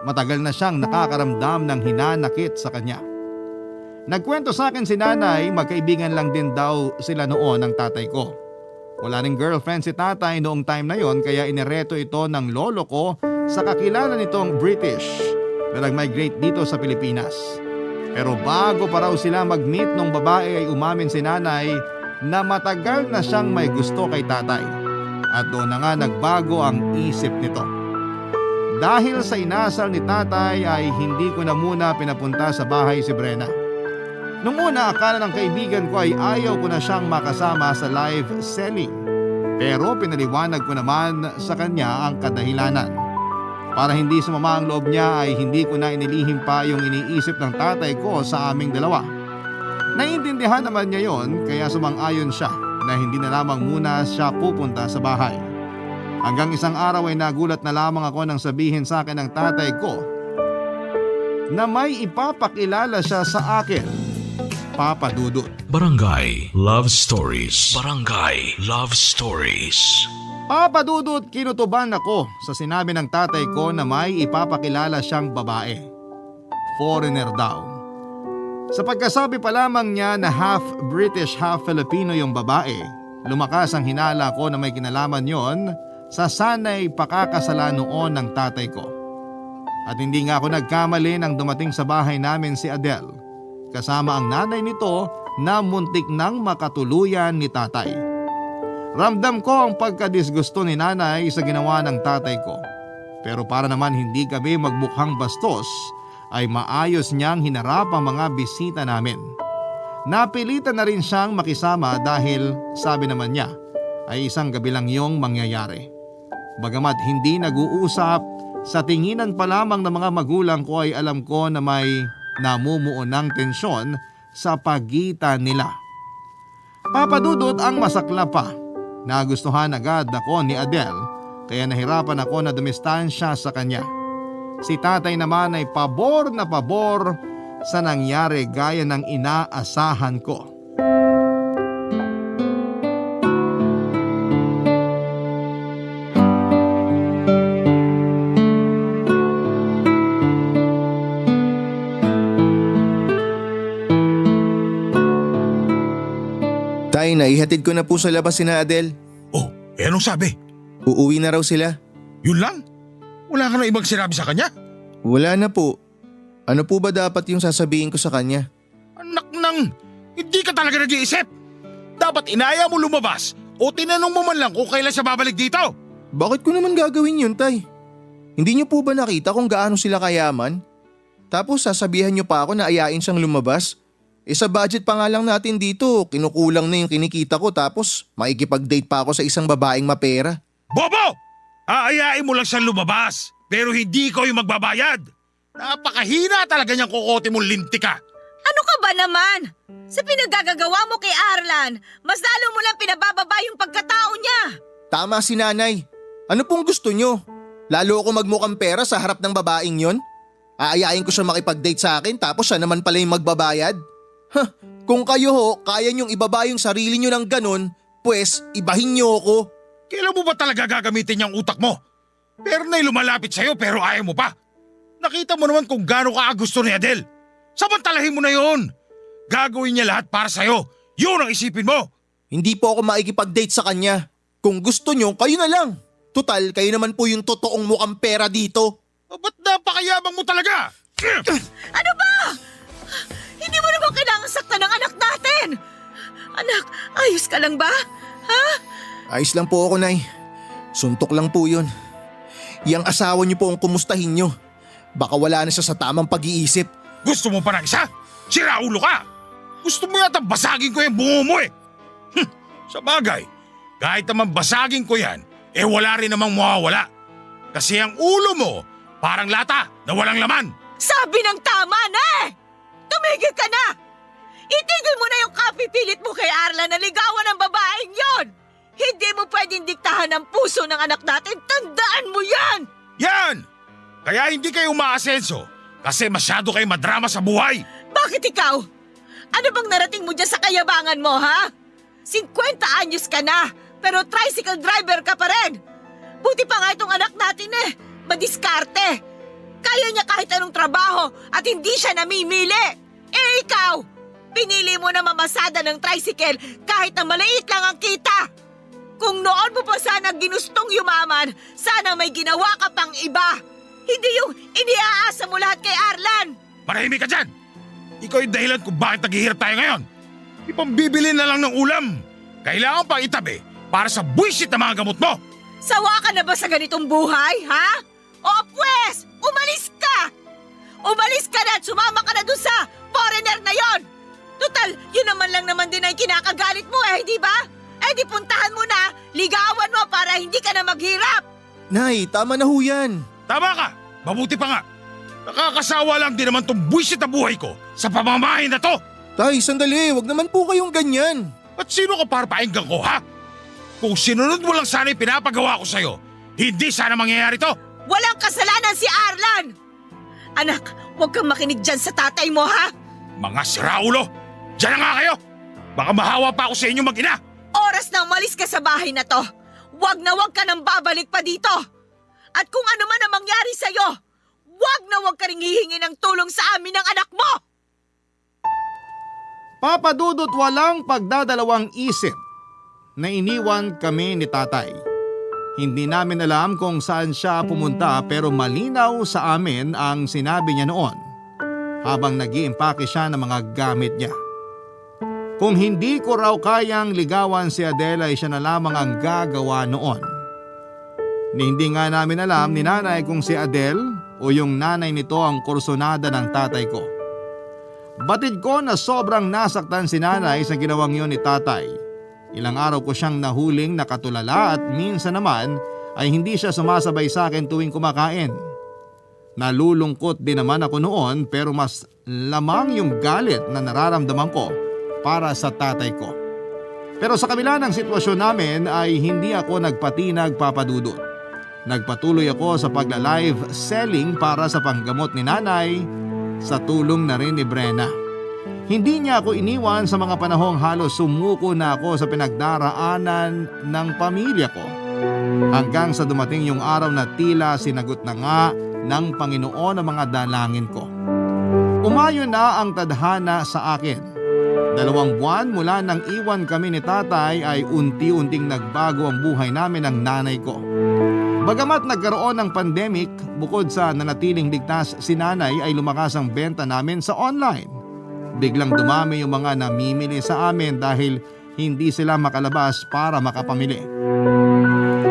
Matagal na siyang nakakaramdam ng hinanakit sa kanya. Nagkwento sa akin si nanay, magkaibigan lang din daw sila noon ng tatay ko. Wala ring girlfriend si tatay noong time na yon, kaya inireto ito ng lolo ko sa kakilala nitong British na nag-migrate dito sa Pilipinas. Pero bago pa raw sila mag-meet nung babae ay umamin si nanay na matagal na siyang may gusto kay tatay. At doon na nga nagbago ang isip nito. Dahil sa inasal ni tatay ay hindi ko na muna pinapunta sa bahay si Brenna. Nung una akala ng kaibigan ko ay ayaw ko na siyang makasama sa live selling. Pero pinaliwanag ko naman sa kanya ang kadahilanan. Para hindi sumama ang loob niya ay hindi ko na inilihim pa yung iniisip ng tatay ko sa aming dalawa. Naiintindihan naman niya yon, kaya sumang-ayon siya na hindi na lamang muna siya pupunta sa bahay. Hanggang isang araw ay nagulat na lamang ako nang sabihin sa akin ng tatay ko na may ipapakilala siya sa akin. Papa Dudut. Barangay Love Stories. Barangay Love Stories. Papa Dudut, kinutuban ako sa sinabi ng tatay ko na may ipapakilala siyang babae. Foreigner daw. Sa pagkasabi pa lamang niya na half British, half Filipino yung babae, lumakas ang hinala ko na may kinalaman yon sa sanay pakakasala noon ng tatay ko. At hindi nga ako nagkamali nang dumating sa bahay namin si Adele, kasama ang nanay nito na muntik nang makatuluyan ni tatay. Ramdam ko ang pagkadisgusto ni nanay sa ginawa ng tatay ko. Pero para naman hindi kami magmukhang bastos, ay maayos niyang hinarap ang mga bisita namin. Napilitan na rin siyang makisama dahil sabi naman niya ay isang gabi lang yung mangyayari. Bagamat hindi nag-uusap, sa tinginan pa lamang ng mga magulang ko ay alam ko na may namumuo ng tensyon sa pagitan nila. Papa Dudut, ang masakla pa, nagustuhan agad ako ni Adele kaya nahirapan ako na dumistansya sa kanya. Si tatay naman ay pabor na pabor sa nangyari gaya ng inaasahan ko. Tay, naihatid ko na po sa labas sina Adele. Oh, anong sabi? Uuwi na raw sila. Yun lang? Wala ka na ibang sinabi sa kanya? Wala na po. Ano po ba dapat yung sasabihin ko sa kanya? Anak nang, hindi ka talaga nag-iisip. Dapat inaya mo lumabas o tinanong mo man lang kung kailan siya babalik dito. Bakit ko naman gagawin yun, Tay? Hindi niyo po ba nakita kung gaano sila kayaman? Tapos sasabihan niyo pa ako na ayain siyang lumabas? Sa budget pa nga lang natin dito, kinukulang na yung kinikita ko tapos makikipag-date pa ako sa isang babaeng mapera. Bobo! Aayain mo lang siyang lumabas, pero hindi ko yung magbabayad. Napakahina talaga niyang kukote mong lintika. Ano ka ba naman? Sa pinagagagawa mo kay Arlan, mas lalo mo lang pinabababa yung pagkatao niya. Tama si nanay. Ano pong gusto niyo? Lalo ako magmukhang pera sa harap ng babaeng yon? Aayain ko siya makipag-date sa akin tapos siya naman pala yung magbabayad? Kung kayo ho, kaya niyong ibaba yung sarili niyo ng ganun, pues ibahin niyo ako. Kailan mo ba talaga gagamitin yung utak mo? Pero na'y lumalapit sa'yo pero ayaw mo pa. Nakita mo naman kung gaano ka gusto ni Adele. Samantalahin mo na yon. Gagawin niya lahat para sa'yo. Yun ang isipin mo. Hindi po ako makikipag-date sa kanya. Kung gusto niyo, kayo na lang. Tutal, kayo naman po yung totoong mukhang pera dito. Ba't napakayabang mo talaga? Ano ba? Hindi mo naman kailangan saktan ng anak natin. Anak, ayos ka lang ba? Ha? Ayos lang po ako, Nay. Suntok lang po yun. Yang asawa niyo po ang kumustahin niyo. Baka wala na siya sa tamang pag-iisip. Gusto mo pa ng isa? Siraulo ka! Gusto mo yata basagin ko yung bungo mo eh. Sa bagay, kahit naman basagin ko yan, wala rin namang mawawala. Kasi ang ulo mo, parang lata na walang laman. Sabi ng tama na eh! Tumigil ka na! Itigil mo na yung kapipilit mo kay Arlan na ligawan ng babaeng yon! Hindi mo pwedeng diktahan ang puso ng anak natin. Tandaan mo yan! Yan! Kaya hindi kayo umaasenso kasi masyado kayo madrama sa buhay. Bakit ikaw? Ano bang narating mo dyan sa kayabangan mo, ha? 50 anyos ka na, pero tricycle driver ka pa rin. Buti pa nga itong anak natin madiskarte. Kaya niya kahit anong trabaho at hindi siya namimili. Eh ikaw, pinili mo na mamasada ng tricycle kahit na maliit lang ang kita. Kung noon mo pa sana ginustong yumaman, sana may ginawa ka pang iba. Hindi yung iniaasa mo lahat kay Arlan. Marahimik ka dyan! Ikaw yung dahilan kung bakit naghihirap tayo ngayon. Ipambibili na lang ng ulam. Kailangan pang itabi para sa buwisit na mga gamot mo. Sawa ka na ba sa ganitong buhay, ha? O pwes, umalis ka! Umalis ka na at sumama ka na dun sa foreigner na yon! Total, yun naman lang naman din ay kinakagalit mo di ba? Di puntahan mo na, ligawan mo para hindi ka na maghirap! Nay, tama na ho yan. Tama ka! Mabuti pa nga. Nakakasawa lang din naman tong buwisit na buhay ko sa pamamahay na to. Tay, sandali, wag naman po kayong ganyan. At sino ka para painggan ko, ha? Kung sinunod mo lang sana yung pinapagawa ko sa'yo, hindi sana mangyayari to. Walang kasalanan si Arlan! Anak, huwag kang makinig dyan sa tatay mo, ha? Mga siraulo! Diyan na nga kayo! Baka mahawa pa ako sa inyo mag-ina! Oras na umalis ka sa bahay na to. Huwag na huwag ka nang babalik pa dito. At kung ano man ang mangyari sa'yo, huwag na huwag ka ring hihingi ng tulong sa amin ng anak mo! Papa Dudut, walang pagdadalawang isip na iniwan kami ni tatay. Hindi namin alam kung saan siya pumunta pero malinaw sa amin ang sinabi niya noon habang nag-iimpake siya ng mga gamit niya. Kung hindi ko raw kayang ligawan si Adele ay siya na lamang ang gagawa noon. Hindi nga namin alam ni nanay kung si Adele o yung nanay nito ang kursunada ng tatay ko. Batid ko na sobrang nasaktan si nanay sa ginawang yun ni tatay. Ilang araw ko siyang nahuling nakatulala at minsan naman ay hindi siya sumasabay sa akin tuwing kumakain. Nalulungkot din naman ako noon pero mas lamang yung galit na nararamdaman ko para sa tatay ko. Pero sa kabila ng sitwasyon namin ay hindi ako nagpatinag, Papa Dudut. Nagpatuloy ako sa pagla-live selling para sa panggamot ni nanay sa tulong na rin ni Brenna. Hindi niya ako iniwan sa mga panahong halos sumuko na ako sa pinagdaraanan ng pamilya ko. Hanggang sa dumating yung araw na tila sinagot na nga ng Panginoon ang mga dalangin ko. Umayon na ang tadhana sa akin. 2 buwan mula nang iwan kami ni tatay ay unti-unting nagbago ang buhay namin ng nanay ko. Bagamat nagkaroon ng pandemic, bukod sa nanatiling ligtas si nanay ay lumakas ang benta namin sa online. Biglang dumami yung mga namimili sa amin dahil hindi sila makalabas para makapamili.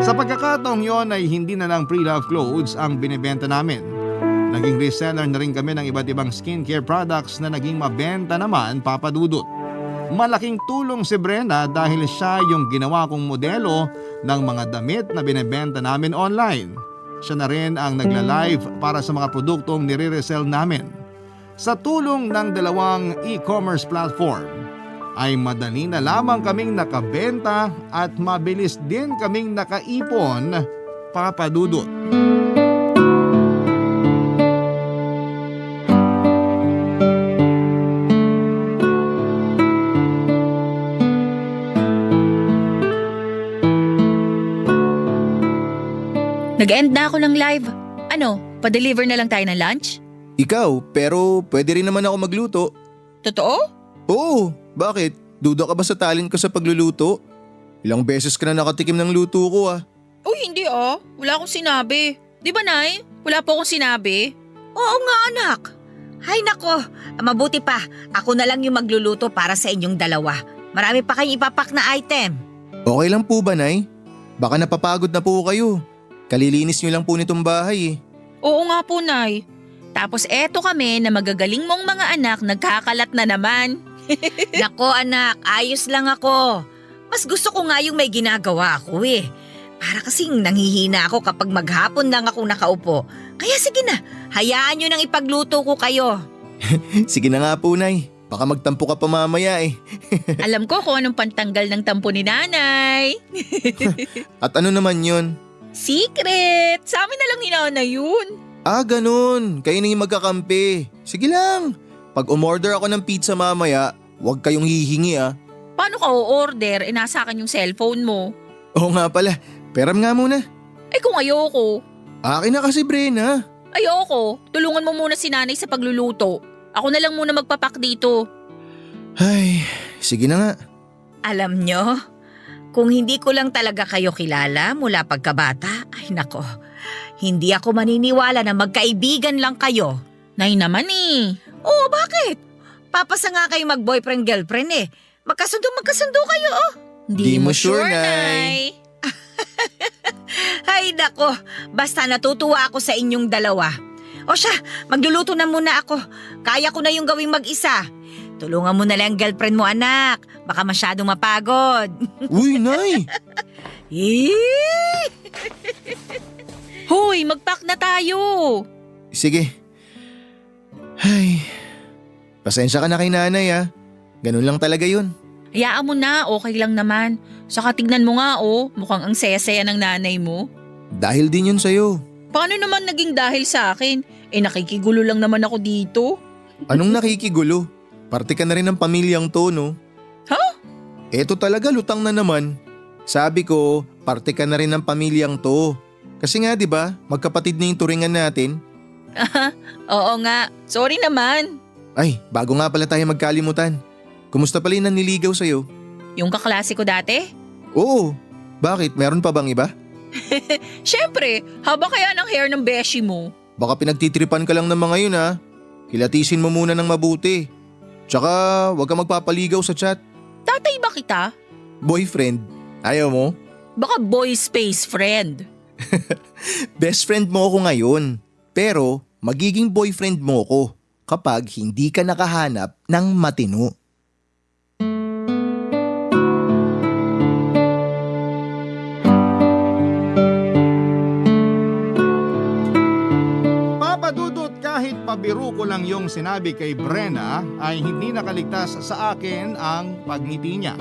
Sa pagkakataong yon ay hindi na lang pre-love clothes ang binibenta namin. Naging reseller na rin kami ng iba't ibang skincare products na naging mabenta naman, Papa Dudut. Malaking tulong si Brenna dahil siya yung ginawa kong modelo ng mga damit na binibenta namin online. Siya na rin ang nagla-live para sa mga produktong nire-resell namin. Sa tulong ng 2 e-commerce platform, ay madali na lamang kaming nakabenta at mabilis din kaming nakaipon, Papa Dudut. Nag-end na ako ng live. Ano, pa-deliver na lang tayo ng lunch? Ikaw, pero pwede rin naman ako magluto. Totoo? Oo, bakit? Duda ka ba sa talent ko sa pagluluto? Ilang beses ka na nakatikim ng luto ko ah. Uy, hindi ah. Wala akong sinabi. Di ba, Nay? Wala po akong sinabi. Oo nga, anak. Hay nako, mabuti pa. Ako na lang yung magluluto para sa inyong dalawa. Marami pa kayong ipapak na item. Okay lang po ba, Nay? Baka napapagod na po kayo. Kalilinis niyo lang po nitong bahay eh. Oo nga po, Nay. Tapos eto kami na magagaling mong mga anak nagkakalat na naman. Nako anak, ayos lang ako. Mas gusto ko nga yung may ginagawa ako eh. Para kasing nanghihina ako kapag maghapon lang ako nakaupo. Kaya sige na, hayaan nyo nang ipagluto ko kayo. Sige na nga po, Nay. Baka magtampo ka pa mamaya eh. Alam ko kung anong pantanggal ng tampo ni Nanay. At ano naman yun? Secret! Sa amin na lang hinauna yun. Ah, ganun. Kayo na yung magkakampi. Sige lang. Pag umorder ako ng pizza mamaya, Huwag kayong hihingi ah. Paano ka o-order? Nasa akin yung cellphone mo. Oo nga pala, peram nga muna. Kung ayoko. Akin na kasi Brenna. Ayoko. Tulungan mo muna si nanay sa pagluluto. Ako na lang muna magpapak dito. Ay, sige na nga. Alam nyo, kung hindi ko lang talaga kayo kilala mula pagkabata, ay nako, hindi ako maniniwala na magkaibigan lang kayo. Nay naman eh. Oo, bakit? Papasa nga kayo mag-boyfriend-girlfriend eh. Magkasundo kayo oh. Di mo sure, Nay. Ay nako, basta natutuwa ako sa inyong dalawa. O siya, magluluto na muna ako. Kaya ko na yung gawing mag-isa. Tulungan mo na lang ang girlfriend mo anak. Baka masyadong mapagod. Uy, Nay! Hoy, magpak na tayo. Sige. Ay, pasensya ka na kay nanay ah. Ganun lang talaga yun. Hayaan mo na, okay lang naman. Saka tignan mo nga mukhang ang saya-saya ng nanay mo. Dahil din yun sa'yo. Paano naman naging dahil sa akin? Nakikigulo lang naman ako dito. Anong nakikigulo? Parte ka na rin ng pamilyang to, no? Ha? Eto talaga, lutang na naman. Sabi ko, parte ka na rin ng pamilyang to. Kasi nga 'di ba, magkapatid na yung turingan natin. Oo nga, sorry naman. Ay, bago nga pala tayo magkalimutan. Kumusta pala yung nanliligaw sa'yo? Yung kaklase ko dati? Oo. Bakit? Meron pa bang iba? Siyempre, haba kaya ng hair ng beshi mo? Baka pinagtitripan ka lang ng mga yun ha. Kilatisin mo muna ng mabuti. Tsaka huwag ka magpapaligaw sa chat. Tatay ba kita? Boyfriend, ayaw mo? Baka boy space friend. Best friend mo ako ngayon. Pero magiging boyfriend mo ko kapag hindi ka nakahanap ng matino. Papadudot, kahit pabiro ko lang yung sinabi kay Brenna ay hindi nakaligtas sa akin ang pagngiti niya.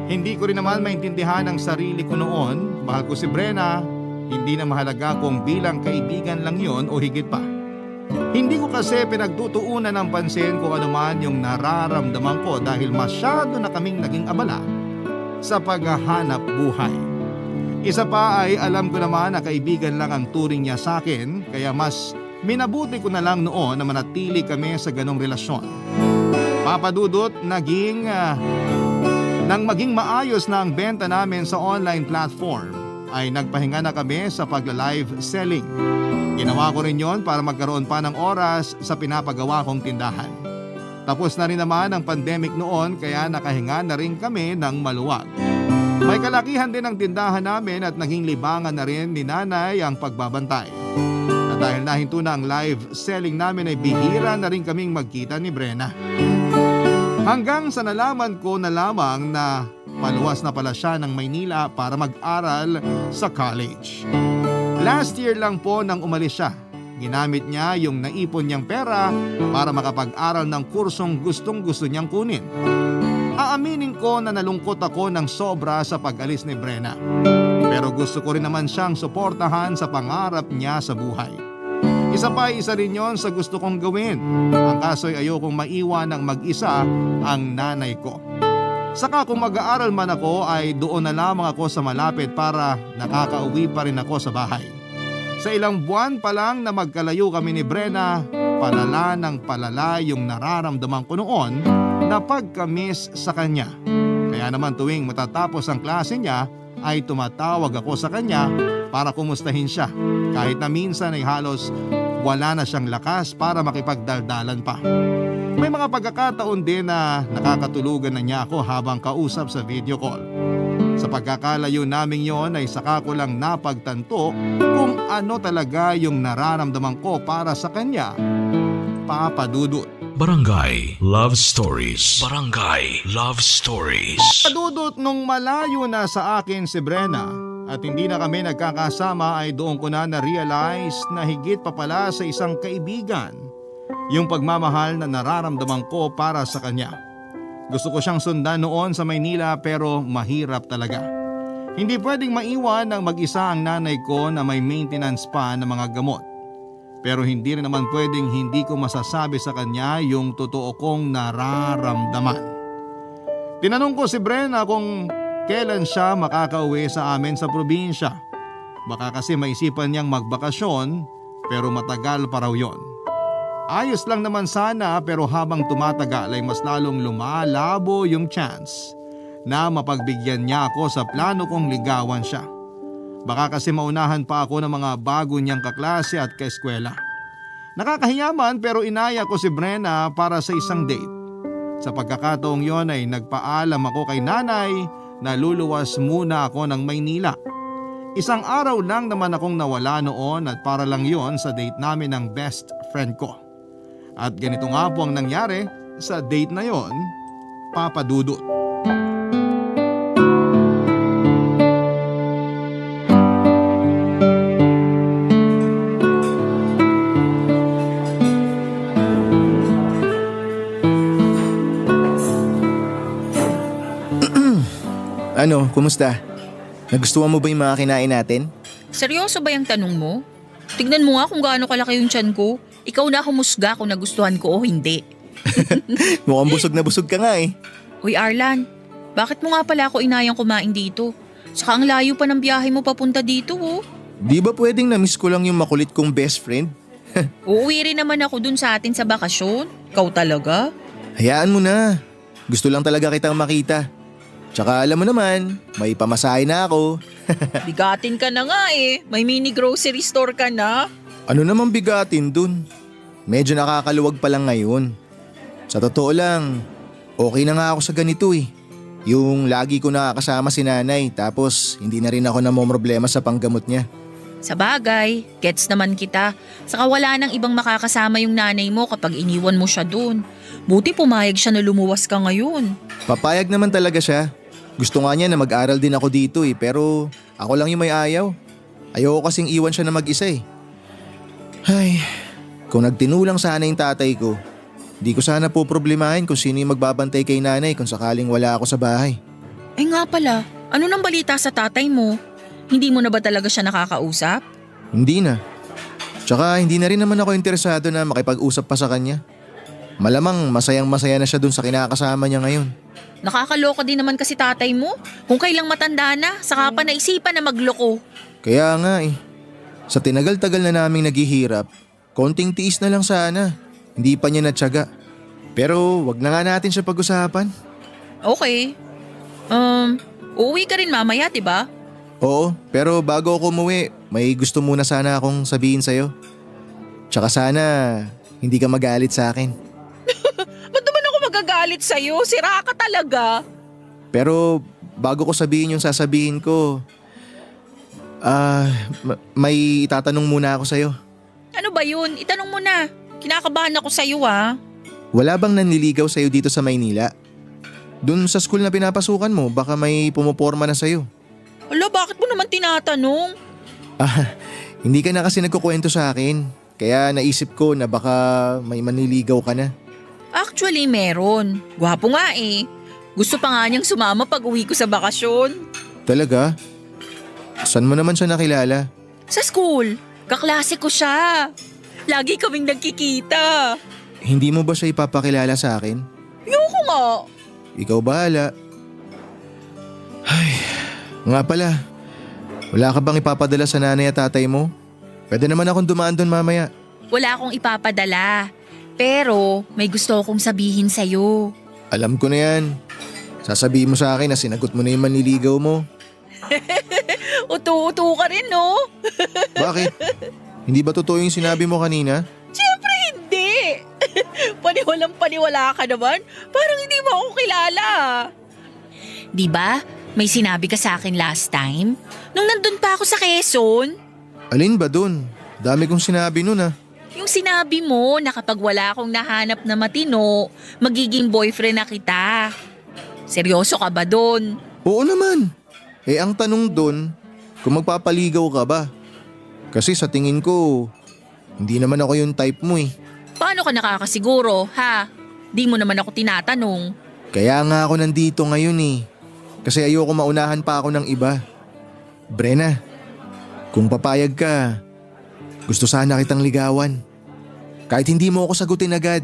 Hindi ko rin naman maintindihan ang sarili ko noon. Mahal ko si Brenna, hindi na mahalaga kung bilang kaibigan lang yon o higit pa. Hindi ko kasi pinagtutuunan ng pansin kung ano man yung nararamdaman ko dahil masyado na kaming naging abala sa paghahanap buhay. Isa pa ay alam ko naman na kaibigan lang ang turing niya sa akin, kaya mas minabuti ko na lang noon na manatili kami sa ganong relasyon. Papadudot, nang maging maayos na ang benta namin sa online platform, ay nagpahinga na kami sa pagla-live selling. Ginawa ko rin yon para magkaroon pa ng oras sa pinapagawa kong tindahan. Tapos na rin naman ang pandemic noon kaya nakahinga na rin kami ng maluwag. May kalakihan din ang tindahan namin at naging libangan na rin ni nanay ang pagbabantay. At dahil nahinto na ang live selling namin ay bihira na rin kaming magkita ni Brenna. Hanggang sa nalaman ko na lamang na paluwas na pala siya ng Maynila para mag-aral sa college. Last year lang po nang umalis siya. Ginamit niya yung naipon niyang pera para makapag-aral ng kursong gustong-gusto niyang kunin. Aaminin ko na nalungkot ako ng sobra sa pag-alis ni Brenna. Pero gusto ko rin naman siyang suportahan sa pangarap niya sa buhay. Isa rin yon sa gusto kong gawin. Ang kaso'y ayokong maiwan ng mag-isa ang nanay ko. Saka kung mag-aaral man ako ay doon na lamang ako sa malapit para nakakauwi pa rin ako sa bahay. Sa ilang buwan pa lang na magkalayo kami ni Brenna, palala ng palala yung nararamdaman ko noon na pagka-miss sa kanya. Kaya naman tuwing matatapos ang klase niya ay tumatawag ako sa kanya para kumustahin siya. Kahit na minsan ay halos wala na siyang lakas para makipagdaldalan pa. May mga pagkakataon din na nakakatulugan na niya ako habang kausap sa video call. Sa pagkakalayo naming yon ay saka ko lang napagtanto kung ano talaga yung nararamdaman ko para sa kanya, Papa Dudut. Barangay Love Stories. Barangay Love Stories. Dudut, nung malayo na sa akin si Brenna at hindi na kami nagkakasama ay doon ko na na-realize na higit pa pala sa isang kaibigan yung pagmamahal na nararamdaman ko para sa kanya. Gusto ko siyang sundan noon sa Maynila pero mahirap talaga. Hindi pwedeng maiwan ng mag-isa ang nanay ko na may maintenance pa ng mga gamot. Pero hindi rin naman pwedeng hindi ko masasabi sa kanya yung totoo kong nararamdaman. Tinanong ko si Brenna kung kailan siya makakauwi sa amin sa probinsya. Baka kasi maisipan niyang magbakasyon pero matagal pa raw yon. Ayos lang naman sana pero habang tumatagal ay mas lalong lumalabo yung chance na mapagbigyan niya ako sa plano kong ligawan siya. Baka kasi maunahan pa ako ng mga bago niyang kaklase at kaeskwela. Nakakahiya man pero inaya ko si Brenna para sa isang date. Sa pagkakataong yon ay nagpaalam ako kay nanay na luluwas muna ako ng Maynila. Isang araw lang naman akong nawala noon at para lang yon sa date namin ng best friend ko. At ganito nga po ang nangyari sa date na yon, Papa Dudut. Ano, kumusta? Nagustuhan mo ba yung mga kinain natin? Seryoso ba yung tanong mo? Tignan mo nga kung gaano kalaki yung tiyan ko. Ikaw na humusga kung nagustuhan ko o hindi. Mukhang busog na busog ka nga eh. Uy Arlan, bakit mo nga pala ako inayang kumain dito? Saka ang layo pa ng biyahe mo papunta dito oh. Di ba pwedeng na-miss ko lang yung makulit kong best friend? Uuwi rin naman ako dun sa atin sa bakasyon. Ikaw talaga? Hayaan mo na. Gusto lang talaga kitang makita. Tsaka alam mo naman, may pamasahe na ako. Bigatin ka na nga eh. May mini grocery store ka na. Ano namang bigatin dun? Medyo nakakaluwag pa lang ngayon. Sa totoo lang, okay na nga ako sa ganito eh. Yung lagi ko nakakasama si nanay tapos hindi na rin ako namomroblema sa panggamot niya. Sa bagay, gets naman kita. Saka wala nang ibang makakasama yung nanay mo kapag iniwan mo siya dun. Buti pumayag siya na lumuwas ka ngayon. Papayag naman talaga siya. Gusto nga niya na mag-aral din ako dito eh pero ako lang yung may ayaw. Ayoko kasing iwan siya na mag-isa eh. Ay, kung nagtinulang sana yung tatay ko, di ko sana po problemahin kung sino yung magbabantay kay nanay kung sakaling wala ako sa bahay. Eh nga pala, ano nang balita sa tatay mo? Hindi mo na ba talaga siya nakakausap? Hindi na. Tsaka hindi na rin naman ako interesado na makipag-usap pa sa kanya. Malamang masayang masaya na siya dun sa kinakasama niya ngayon. Nakakaloka din naman kasi tatay mo. Kung kailang matanda na, saka pa naisipan na magloko. Kaya nga eh. Sa tinagal-tagal na naming naghihirap, konting tiis na lang sana. Hindi pa niya natyaga. Pero wag na nga natin siya pag-usapan. Okay. Uuwi ka rin mamaya, diba? Oo, pero bago ako umuwi, may gusto muna sana akong sabihin sa'yo. Tsaka sana hindi ka magalit sa akin. Ba't naman ako magagalit sa'yo? Sira ka talaga. Pero bago ko sabihin yung sasabihin ko, may itatanong muna ako sa'yo. Ano ba yun? Itanong mo na. Kinakabahan ako sa'yo ah. Wala bang nanliligaw sa'yo dito sa Maynila? Dun sa school na pinapasukan mo, baka may pumoporma na sa'yo. Ala, bakit mo naman tinatanong? Hindi ka na kasi nagkukwento sa akin. Kaya naisip ko na baka may manliligaw ka na. Actually, meron. Gwapo nga eh. Gusto pa nga niyang sumama pag uwi ko sa bakasyon. Talaga? Saan mo naman siya nakilala? Sa school. Kaklase ko siya. Lagi kaming nagkikita. Hindi mo ba siya ipapakilala sa akin? Ayoko nga. Ikaw bahala. Ay, nga pala. Wala ka bang ipapadala sa nanay at tatay mo? Pwede naman akong dumaan doon mamaya. Wala akong ipapadala. Pero may gusto akong sabihin sa'yo. Alam ko na yan. Sasabihin mo sa akin na sinagot mo na yung manliligaw mo. Utu-utu ka rin, no? Bakit? Hindi ba totoo yung sinabi mo kanina? Siyempre hindi. Paniwalang paniwala ka naman. Parang hindi mo ako kilala. Di ba? May sinabi ka sa akin last time? Nung nandun pa ako sa Quezon? Alin ba dun? Dami kong sinabi nun ah. Yung sinabi mo na kapag wala akong nahanap na matino, magiging boyfriend na kita. Seryoso ka ba dun? Oo naman. Eh ang tanong dun, kung magpapaligaw ka ba? Kasi sa tingin ko, hindi naman ako yung type mo eh. Paano ka nakakasiguro, ha? Di mo naman ako tinatanong. Kaya nga ako nandito ngayon eh. Kasi ayoko maunahan pa ako ng iba. Brenna, kung papayag ka, Gusto sana kitang ligawan. Kahit hindi mo ako sagutin agad.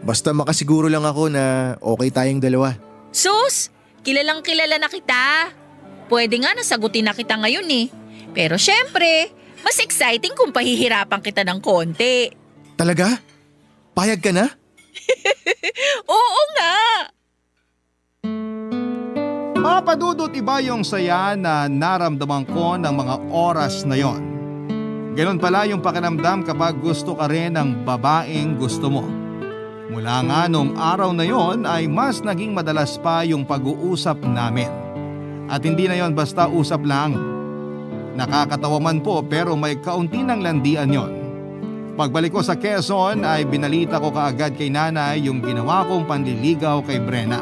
Basta makasiguro lang ako na okay tayong dalawa. Sus, kilalang kilala na kita. Pwede nga nasagutin na kita ngayon eh. Pero syempre, mas exciting kung pahihirapan kita ng konti. Talaga? Payag ka na? Oo nga! Papa Dudut, iba yung saya na naramdaman ko ng mga oras na yon. Ganon pala yung pakiramdam kapag gusto ka rin ng babaeng gusto mo. Mula nga nung araw na yon ay mas naging madalas pa yung pag-uusap namin. At hindi na yon basta usap lang. Nakakatawa man po pero may kaunti ng landian yon. Pagbalik ko sa Quezon ay binalita ko kaagad kay nanay yung ginawa kong panliligaw kay Brenna.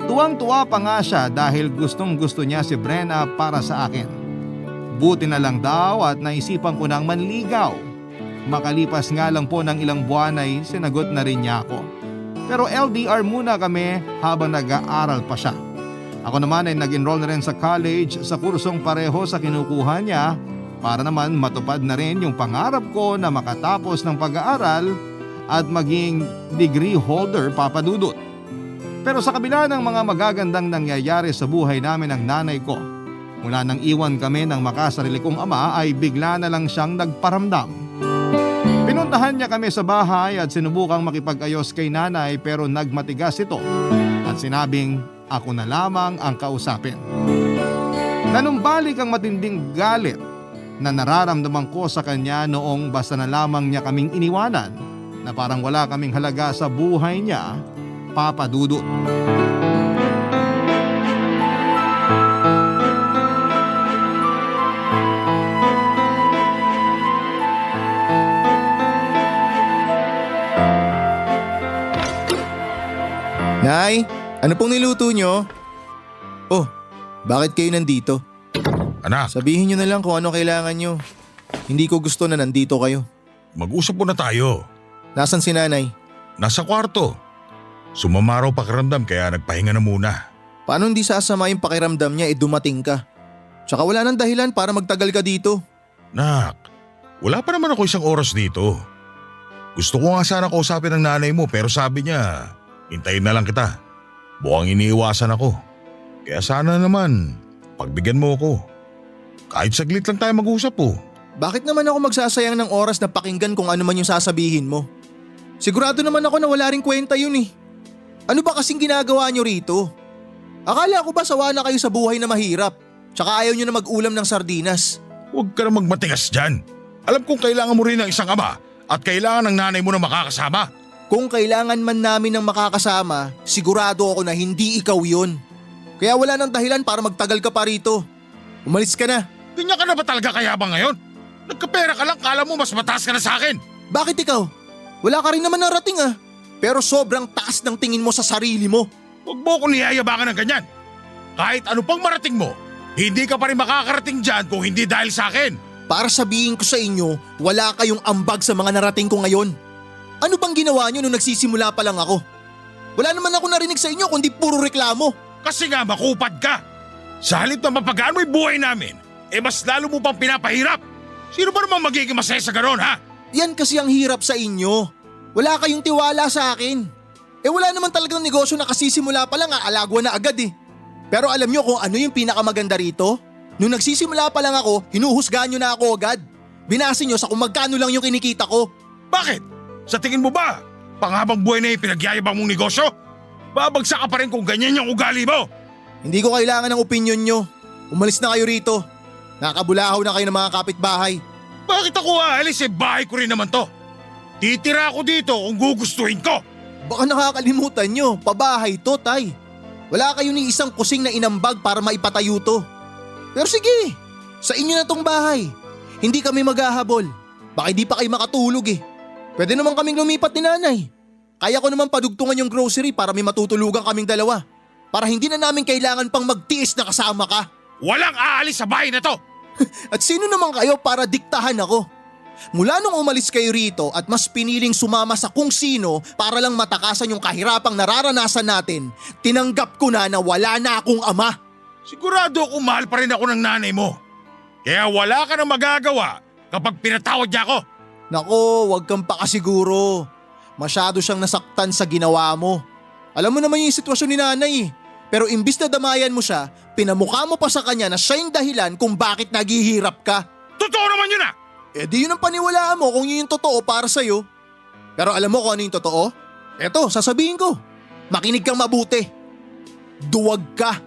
Tuwang-tuwa pa nga siya dahil gustong-gusto niya si Brenna para sa akin. Buti na lang daw at naisipan ko nang manligaw. Makalipas nga lang po ng ilang buwan ay sinagot na rin niya ako. Pero LDR muna kami habang nag-aaral pa siya. Ako naman ay nag-enroll na rin sa college sa kursong pareho sa kinukuha niya para naman matupad na rin yung pangarap ko na makatapos ng pag-aaral at maging degree holder, Papa Dudut. Pero sa kabila ng mga magagandang nangyayari sa buhay namin ng nanay ko, mula nang iwan kami ng makasarili kong ama ay bigla na lang siyang nagparamdam. Pinuntahan niya kami sa bahay at sinubukang makipag-ayos kay nanay pero nagmatigas ito at sinabing ako na lamang ang kausapin. Nanumbalik ang matinding galit na nararamdaman ko sa kanya noong basta na lamang niya kaming iniwanan na parang wala kaming halaga sa buhay niya, Papa Dudut. Nay, ano pong niluto nyo? Oh, bakit kayo nandito? Anak, Sabihin nyo na lang kung ano kailangan nyo. Hindi ko gusto na nandito kayo. mag-usap muna tayo. Nasaan si nanay? Nasa kwarto. Sumama raw pakiramdam kaya nagpahinga na muna. Paano hindi sasama yung pakiramdam niya dumating ka? Tsaka wala nang dahilan para magtagal ka dito. Nak, wala pa naman ako isang oras dito. Gusto ko nga sana kausapin ng nanay mo pero sabi niya, hintayin na lang kita. Buwang iniiwasan ako. Kaya sana naman, pagbigyan mo ako. Kahit saglit lang tayo mag-usap po. Bakit naman ako magsasayang ng oras na pakinggan kung ano man yung sasabihin mo? Sigurado naman ako na wala ring kwenta yun eh. Ano ba kasing ginagawa nyo rito? Akala ko ba sawa na kayo sa buhay na mahirap? Tsaka ayaw nyo na mag-ulam ng sardinas? Huwag ka na magmatigas dyan. Alam kong kailangan mo rin ng isang ama at kailangan ng nanay mo na makakasama. Kung kailangan man namin ng makakasama, sigurado ako na hindi ikaw yun. Kaya wala nang dahilan para magtagal ka pa rito. Umalis ka na. Ganyan ka na ba talaga kayabang ngayon? Nagkapera ka lang, kala mo mas mataas ka na sa akin. Bakit ikaw? Wala ka rin naman narating ah. Pero sobrang taas ng tingin mo sa sarili mo. Huwag mo akong niyayabangan ng ganyan. Kahit ano pang marating mo, hindi ka pa rin makakarating dyan kung hindi dahil sa akin. Para sabihin ko sa inyo, wala kayong ambag sa mga narating ko ngayon. Ano bang ginawa nyo nung nagsisimula pa lang ako? Wala naman ako narinig sa inyo kundi puro reklamo. Kasi nga makupad ka. Sa halip na mapagaan mo yung buhay namin, mas lalo mo pang pinapahirap. Sino ba namang magiging masaya sa ganon, ha? Yan kasi ang hirap sa inyo. Wala kayong tiwala sa akin. Wala naman talagang negosyo na kasisimula pa lang aalagwa na agad eh. Pero alam nyo kung ano yung pinakamaganda rito? Nung nagsisimula pa lang ako, hinuhusgahan nyo na ako agad. Binasin nyo sa kung magkano lang yung kinikita ko. Bakit? Sa tingin mo ba, panghabang buhay na yung pinagyayabang mong negosyo? Babagsak ka pa rin kung ganyan yung ugali mo. Hindi ko kailangan ng opinyon nyo. Umalis na kayo rito. Nakabulahaw na kayo ng mga kapitbahay. Bakit ako aalis bahay ko rin naman to? Titira ako dito kung gugustuhin ko. Baka nakakalimutan nyo, pabahay to, tay. Wala kayo ni isang kusing na inambag para maipatayo to. Pero sige, sa inyo na tong bahay. Hindi kami maghahabol. Baka di pa kayo makatulog eh. Pwede naman kaming lumipat ni nanay. Kaya ko naman padugtungan yung grocery para may matutulugan kaming dalawa. Para hindi na namin kailangan pang magtiis na kasama ka. Walang aalis sa bahay na to. At sino naman kayo para diktahan ako? Mula nung umalis kayo rito at mas piniling sumama sa kung sino para lang matakasan yung kahirapang nararanasan natin, tinanggap ko na wala na akong ama. Sigurado akong mahal pa rin ako ng nanay mo. Kaya wala ka nang magagawa kapag pinatawad niya ako. Nako, wag kang pakasiguro. Masyado siyang nasaktan sa ginawa mo. Alam mo naman yung sitwasyon ni nanay eh. Pero imbis na damayan mo siya, pinamukha mo pa sa kanya na siya yung dahilan kung bakit naghihirap ka. Totoo naman yun ah! Eh di yun ang paniwalaan mo kung yun yung totoo para sa'yo. Pero alam mo kung ano yung totoo? Eto, sasabihin ko. Makinig kang mabuti. Duwag ka.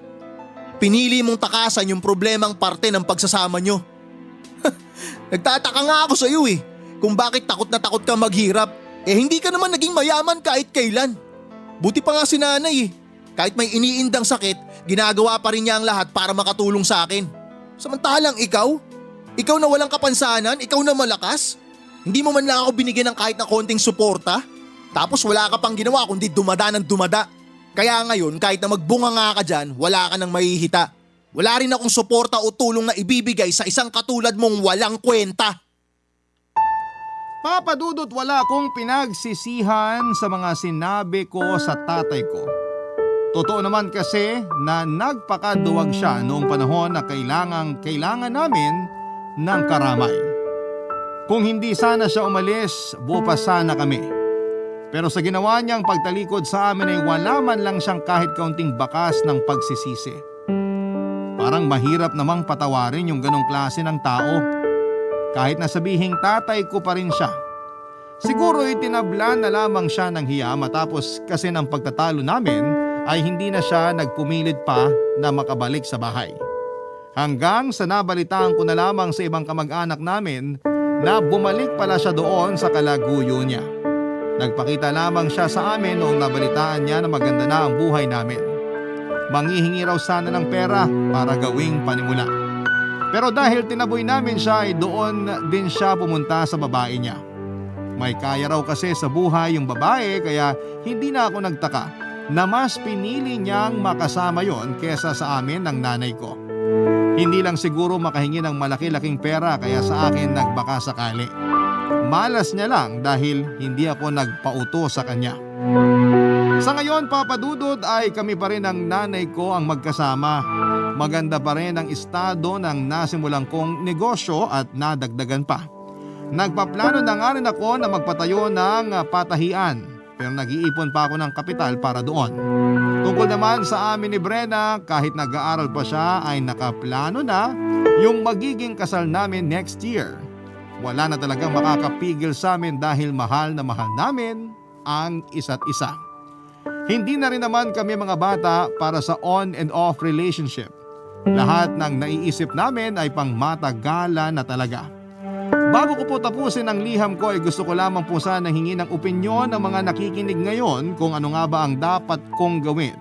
Pinili mong takasan yung problemang parte ng pagsasama nyo. Nagtataka nga ako sa'yo eh. Kung bakit takot na takot ka maghirap. Eh hindi ka naman naging mayaman kahit kailan. Buti pa nga si nanay eh. Kahit may iniindang sakit, ginagawa pa rin niya ang lahat para makatulong sa akin. Samantalang ikaw na walang kapansanan, ikaw na malakas. Hindi mo man lang ako binigyan ng kahit na konting suporta. Tapos wala ka pang ginawa kundi dumada ng dumada. Kaya ngayon kahit na magbunga nga ka dyan, wala ka nang mahihita. Wala rin akong suporta o tulong na ibibigay sa isang katulad mong walang kwenta. Papa Dudut, wala akong pinagsisihan sa mga sinabi ko sa tatay ko. Totoo naman kasi na nagpakaduwag siya noong panahon na kailangan namin ng karamay. Kung hindi sana siya umalis, bupa sana kami. Pero sa ginawa niyang pagtalikod sa amin ay wala man lang siyang kahit kaunting bakas ng pagsisisi. Parang mahirap namang patawarin yung ganong klase ng tao. Kahit na sabihing tatay ko pa rin siya. Siguro itinablan na lamang siya ng hiya matapos kasi ng pagtatalo namin ay hindi na siya nagpumilit pa na makabalik sa bahay. Hanggang sa nabalitaan ko na lamang sa ibang kamag-anak namin na bumalik pala siya doon sa kalaguyo niya. Nagpakita lamang siya sa amin noong nabalitaan niya na maganda na ang buhay namin. Manghihingi raw sana ng pera para gawing panimula. Pero dahil tinaboy namin siya ay doon din siya pumunta sa babae niya. May kaya raw kasi sa buhay yung babae kaya hindi na ako nagtaka na mas pinili niyang makasama yon kesa sa amin ng nanay ko. Hindi lang siguro makahingi ng malaki-laking pera kaya sa akin nagbaka sakali. Malas niya lang dahil hindi ako nagpauto sa kanya. Sa ngayon, Papa Dudut, ay kami pa rin ng nanay ko ang magkasama. Maganda pa rin ang estado ng nasimulang kong negosyo at nadagdagan pa. Nagpaplano na nga rin ako na magpatayo ng patahian pero nag-iipon pa ako ng kapital para doon. Tungkol naman sa amin ni Brenna, kahit nag-aaral pa siya ay nakaplano na yung magiging kasal namin next year. Wala na talagang makakapigil sa amin dahil mahal na mahal namin ang isa't isa. Hindi na rin naman kami mga bata para sa on and off relationship. Lahat ng naiisip namin ay pang matagalan na talaga. Bago ko po tapusin ang liham ko ay gusto ko lamang po sana hingi ng opinyon ng mga nakikinig ngayon kung ano nga ba ang dapat kong gawin.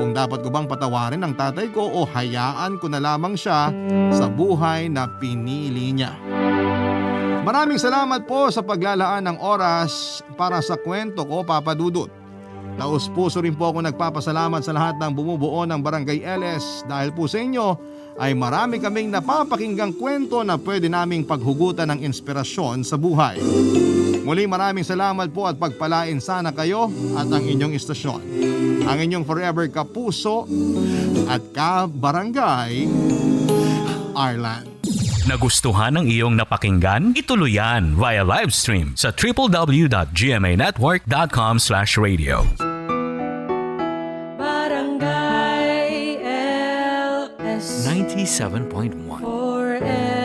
Kung dapat ko bang patawarin ang tatay ko o hayaan ko na lamang siya sa buhay na pinili niya. Maraming salamat po sa paglalaan ng oras para sa kwento ko, Papa Dudut. Taos puso rin po ako nagpapasalamat sa lahat ng bumubuo ng Barangay LS dahil po sa inyo ay marami kaming napapakinggang kwento na pwede naming paghugutan ng inspirasyon sa buhay. Muli maraming salamat po at pagpalain sana kayo at ang inyong istasyon. Ang inyong forever kapuso at ka-barangay, Arlan. Nagustuhan ng iyong napakinggan? Ituloy yan via live stream sa www.gmanetwork.com/radio. Barangay LS 97.1 forever.